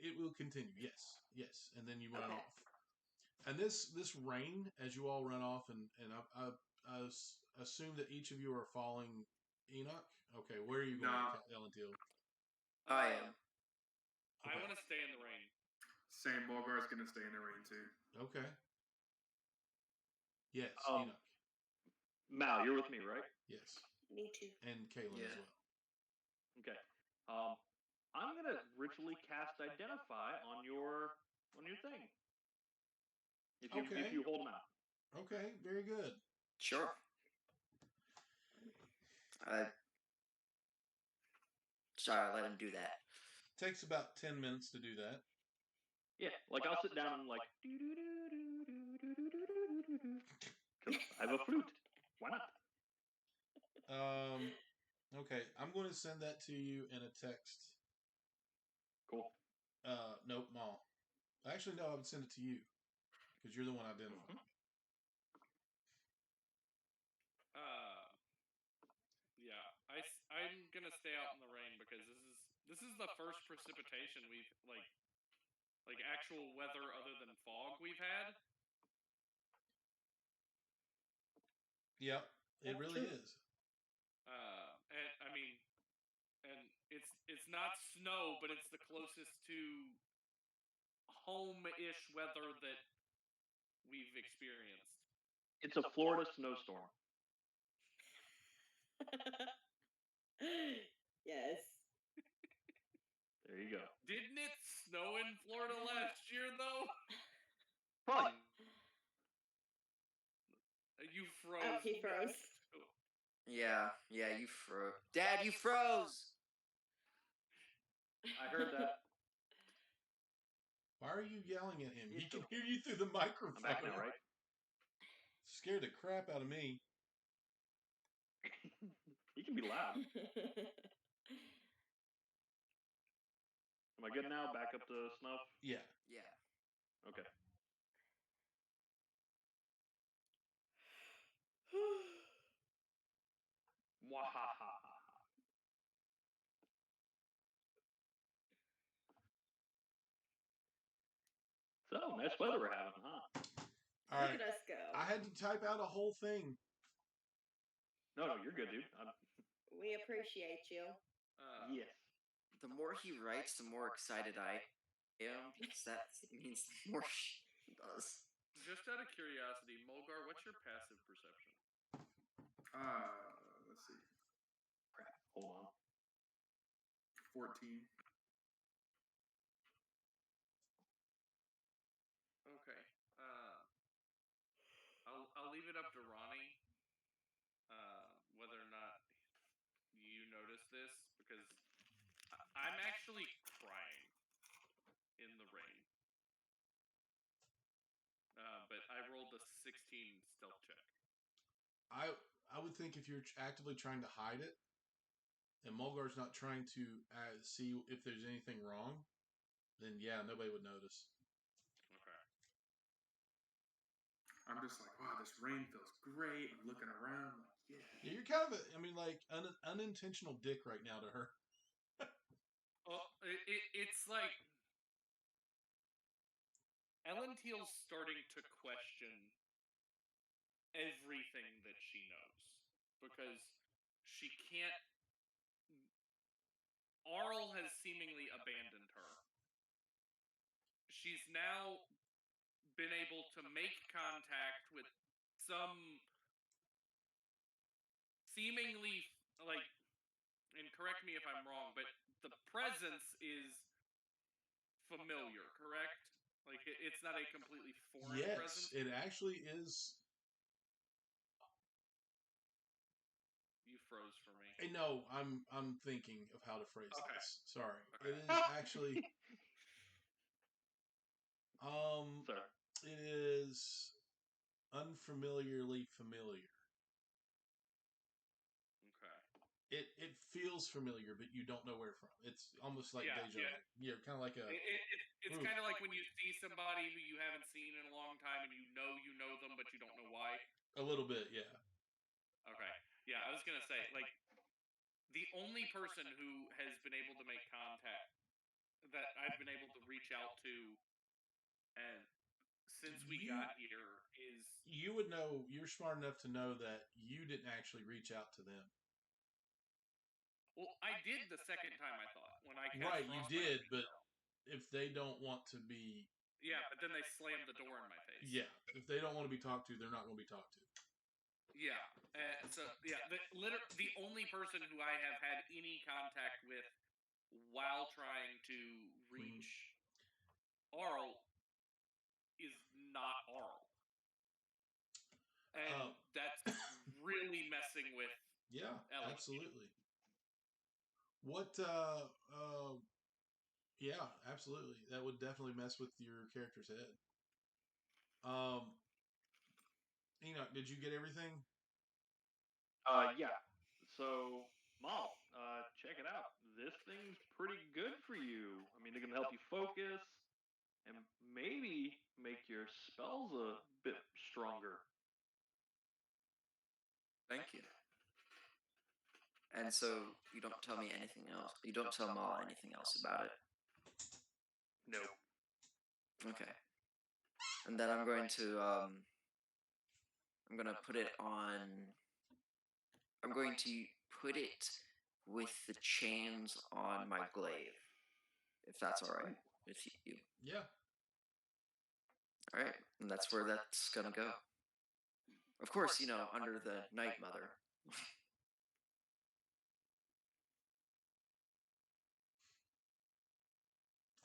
it will continue. Yes, yes, and then you run off. And this rain, as you all run off, and I assume that each of you are following Enoch. Okay, where are you going, Elendil? I am. I want to stay in the rain. Same. Mulgar's gonna stay in the rain too. Okay. Yes, Um, Enoch. Mal, you're with me, right? Yes, Me too. and Kaylin Yeah. as well. Okay. I'm gonna ritually cast Identify on your thing. If you hold them out. Okay, very good. Sure. Sorry, I let him do that. Takes about 10 minutes to do that. Yeah, like I'll sit down and like because I have a flute. Why not? Okay, I'm going to send that to you in a text. Cool. Nope, Maul. Actually, no, I would send it to you because you're the one identifying. Yeah, I'm gonna stay out in the rain because this is the first precipitation we've like actual weather other than fog we've had. Yep, it really is. And I mean, and it's not snow, but it's the closest to home-ish weather that we've experienced. It's a Florida snowstorm. Yes. There you go. Didn't it snow in Florida last year, though? Probably. You froze. Oh, he froze. Yeah, you froze. Dad, you froze! I heard that. Why are you yelling at him? He's He can still- hear you through the microphone. I'm back now, right? Scared the crap out of me. He can be loud. Am I good now? Back up to snuff? Yeah. Yeah. Okay. Wahaha. So, nice weather we're having, huh? All Look right. at us go. I had to type out a whole thing. No, you're good, dude. We appreciate you. Yes. The more he writes, the more excited I am, because that means the more he does. Just out of curiosity, Mulgar, what's your passive perception? Let's see. Crap. Hold on. 14. Okay. I'll leave it up to Ronnie. Whether or not you notice this, because I'm actually crying in the rain. But I rolled a 16 stealth check. I would think if you're actively trying to hide it, and Mulgar's not trying to see if there's anything wrong, then yeah, nobody would notice. Okay. I'm just like, wow, this rain feels great. I'm looking around, like, yeah. Yeah, you're kind of unintentional dick right now to her. Well, it's like Elenteel's starting to question everything that she knows because she can't. Arl has seemingly abandoned her. She's now been able to make contact with some seemingly, like, and correct me if I'm wrong, but the presence is familiar, correct? Like, it's not a completely foreign presence? Yes, it actually is. You froze for me. No, I'm thinking of how to phrase this. Sorry. Okay. It is actually Sorry. it is unfamiliarly familiar. Okay. It feels familiar, but you don't know where from. It's almost like deja vu. Yeah, kind of like a. It's kind of like when you see somebody who you haven't seen in a long time, and you know them, but you don't know why. A little bit, yeah. Okay. Yeah, I was gonna say, like, the only person who has been able to make contact that I've been able to reach out to, and since we got here, is you would know. You're smart enough to know that you didn't actually reach out to them. well, I did the second time. I thought when I cast Right, you Frostbite did, on but Miguel. if they don't want to be, Yeah, but then they slammed the door in my face. yeah, if they don't want to be talked to, they're not going to be talked to. Yeah. The only person who I have had any contact with while trying to reach Arl is not Arl. And that's really messing with Yeah, Ellie. absolutely. What? Yeah, absolutely. That would definitely mess with your character's head. Enoch, did you get everything? Yeah. So, Mal, check it out. This thing's pretty good for you. I mean, it can help you focus and maybe make your spells a bit stronger. Thank you. And so you don't tell me anything else. You don't tell Maul anything else about it. No. Okay. And then I'm going to put it on. I'm going to put it with the chains on my glaive, if that's all right with you. Yeah. All right, and that's where that's gonna go. Of course, under the Night Mother.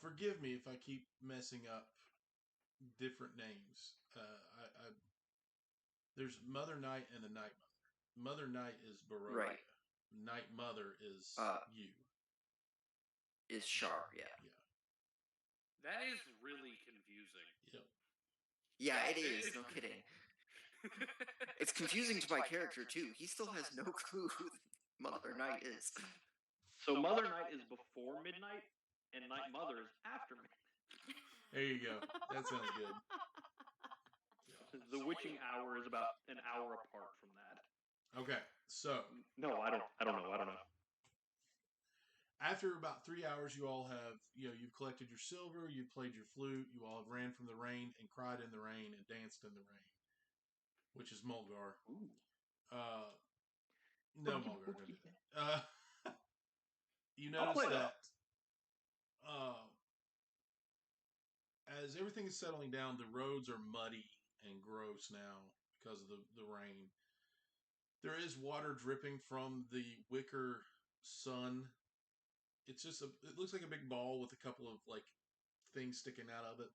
Forgive me if I keep messing up different names. There's Mother Night and the Night Mother. Mother Night is Barovia. Right. Night Mother is you. Is Char, yeah. That is really confusing. Yep. Yeah, it is. No kidding. It's confusing to my character too. He still has no clue who Mother Night is. So Mother Night is before midnight, and Night Mother is after midnight. There you go. That sounds good. The witching hour is about an hour apart from that. Okay, so no, I don't know. After about 3 hours, you all have, you've collected your silver, you've played your flute, you all have ran from the rain and cried in the rain and danced in the rain, which is Mulgar. No, Mulgar, don't do that. You notice that as everything is settling down, the roads are muddy and gross now because of the rain. There is water dripping from the wicker sun. It's just it looks like a big ball with a couple of things sticking out of it.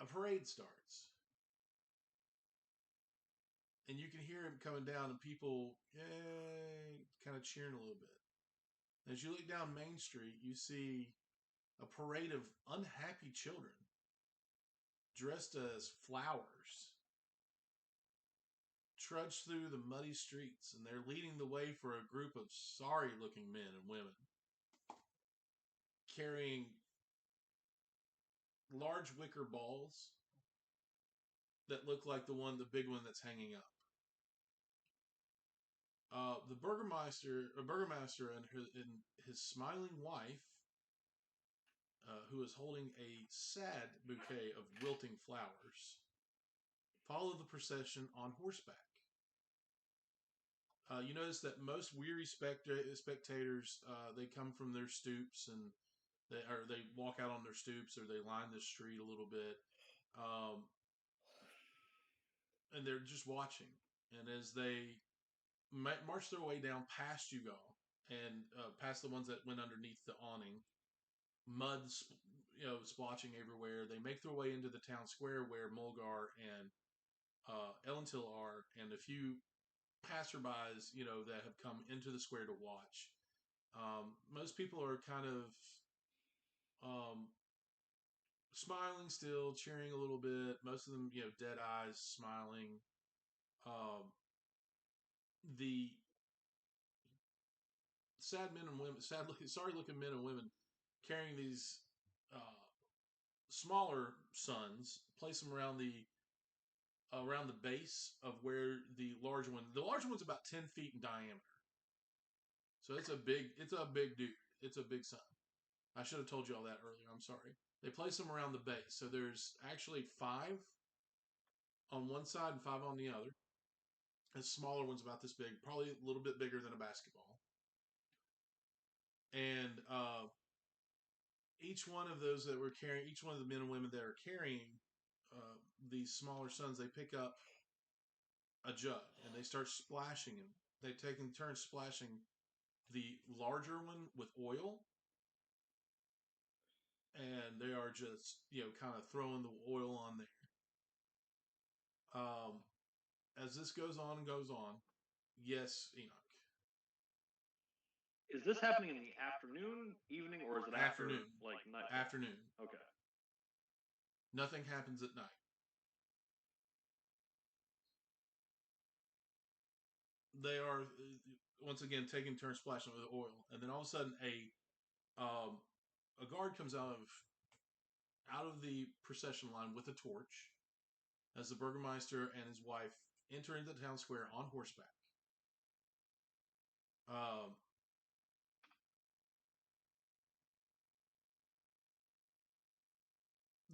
A parade starts. And you can hear him coming down and people, yay, kind of cheering a little bit. As you look down Main Street, you see a parade of unhappy children dressed as flowers trudge through the muddy streets, and they're leading the way for a group of sorry-looking men and women carrying large wicker balls that look like the big one that's hanging up. The burgomaster and his smiling wife, who is holding a sad bouquet of wilting flowers, follow the procession on horseback. You notice that most weary spectators, they come from their stoops and they walk out on their stoops, or they line the street a little bit, and they're just watching. And as they march their way down past you all, and past the ones that went underneath the awning, mud, splotching everywhere, they make their way into the town square where Mulgar and Ellentil are, and a few passerbys, that have come into the square to watch. Most people are kind of smiling still, cheering a little bit. Most of them, dead eyes, smiling. The sad men and women, sorry-looking men and women carrying these smaller sons, place them around the around the base of where the large one's about 10 feet in diameter. So it's a big dude. It's a big son. I should have told you all that earlier. I'm sorry. They place them around the base. So there's actually 5 on one side and 5 on the other. A smaller one's about this big, probably a little bit bigger than a basketball. And each one of those that we're carrying, each one of the men and women that are carrying these smaller sons, they pick up a jug and they start splashing them. They take in turn splashing the larger one with oil, and they are just kind of throwing the oil on there. As this goes on and goes on, yes, Enoch. Is this happening in the afternoon, evening, or is it Afternoon. after like night? Afternoon. Okay. Nothing happens at night. They are once again taking turns splashing with oil, and then all of a sudden a guard comes out of the procession line with a torch as the Burgermeister and his wife enter into the town square on horseback.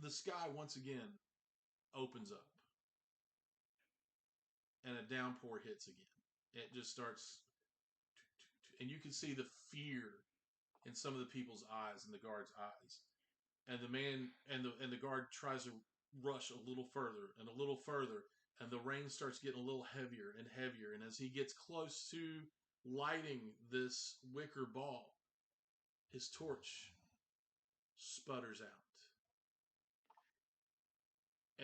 The sky once again opens up, and a downpour hits again. It just starts, and you can see the fear in some of the people's eyes and the guard's eyes. And the man and the guard tries to rush a little further and a little further, and the rain starts getting a little heavier and heavier. And as he gets close to lighting this wicker ball, his torch sputters out.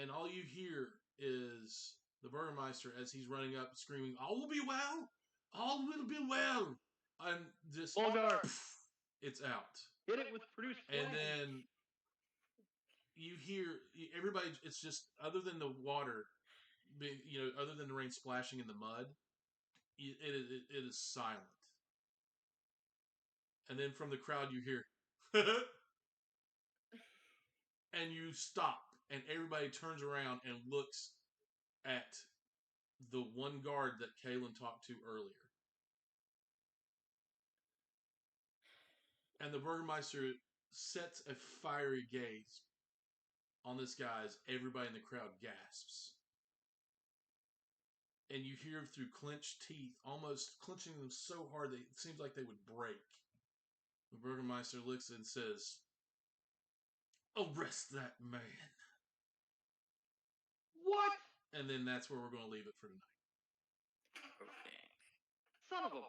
And all you hear is the Burgermeister as he's running up screaming, "All will be well! All will be well!" And just Bulgar, it's out. hit it with produce flame. And then you hear everybody. It's just other than the water, other than the rain splashing in the mud, it is silent. And then from the crowd you hear, and you stop, and everybody turns around and looks at the one guard that Kaylin talked to earlier. And the Burgermeister sets a fiery gaze on this guy as everybody in the crowd gasps. And you hear through clenched teeth, almost clenching them so hard that it seems like they would break. The Burgermeister looks and says, "Arrest that man." What? And then that's where we're going to leave it for tonight. Okay. Son of a...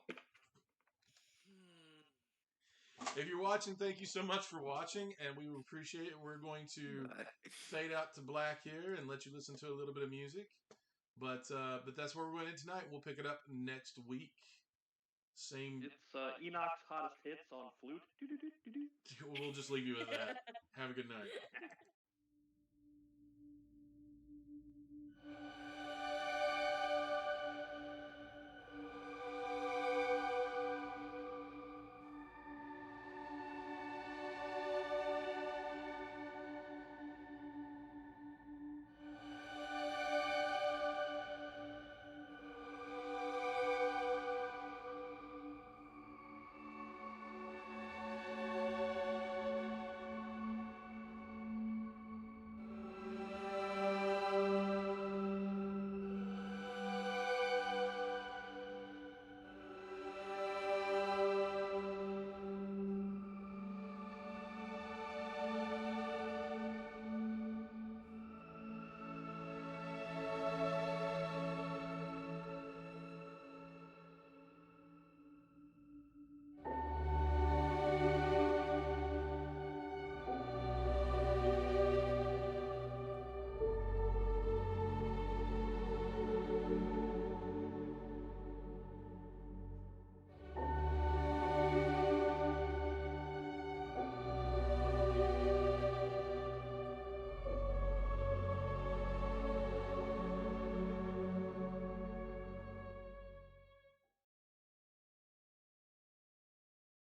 If you're watching, thank you so much for watching, and we appreciate it. We're going to fade out to black here and let you listen to a little bit of music. But that's where we're going to tonight. We'll pick it up next week. Same. It's Enoch's hottest hits on flute. We'll just leave you with that. Have a good night.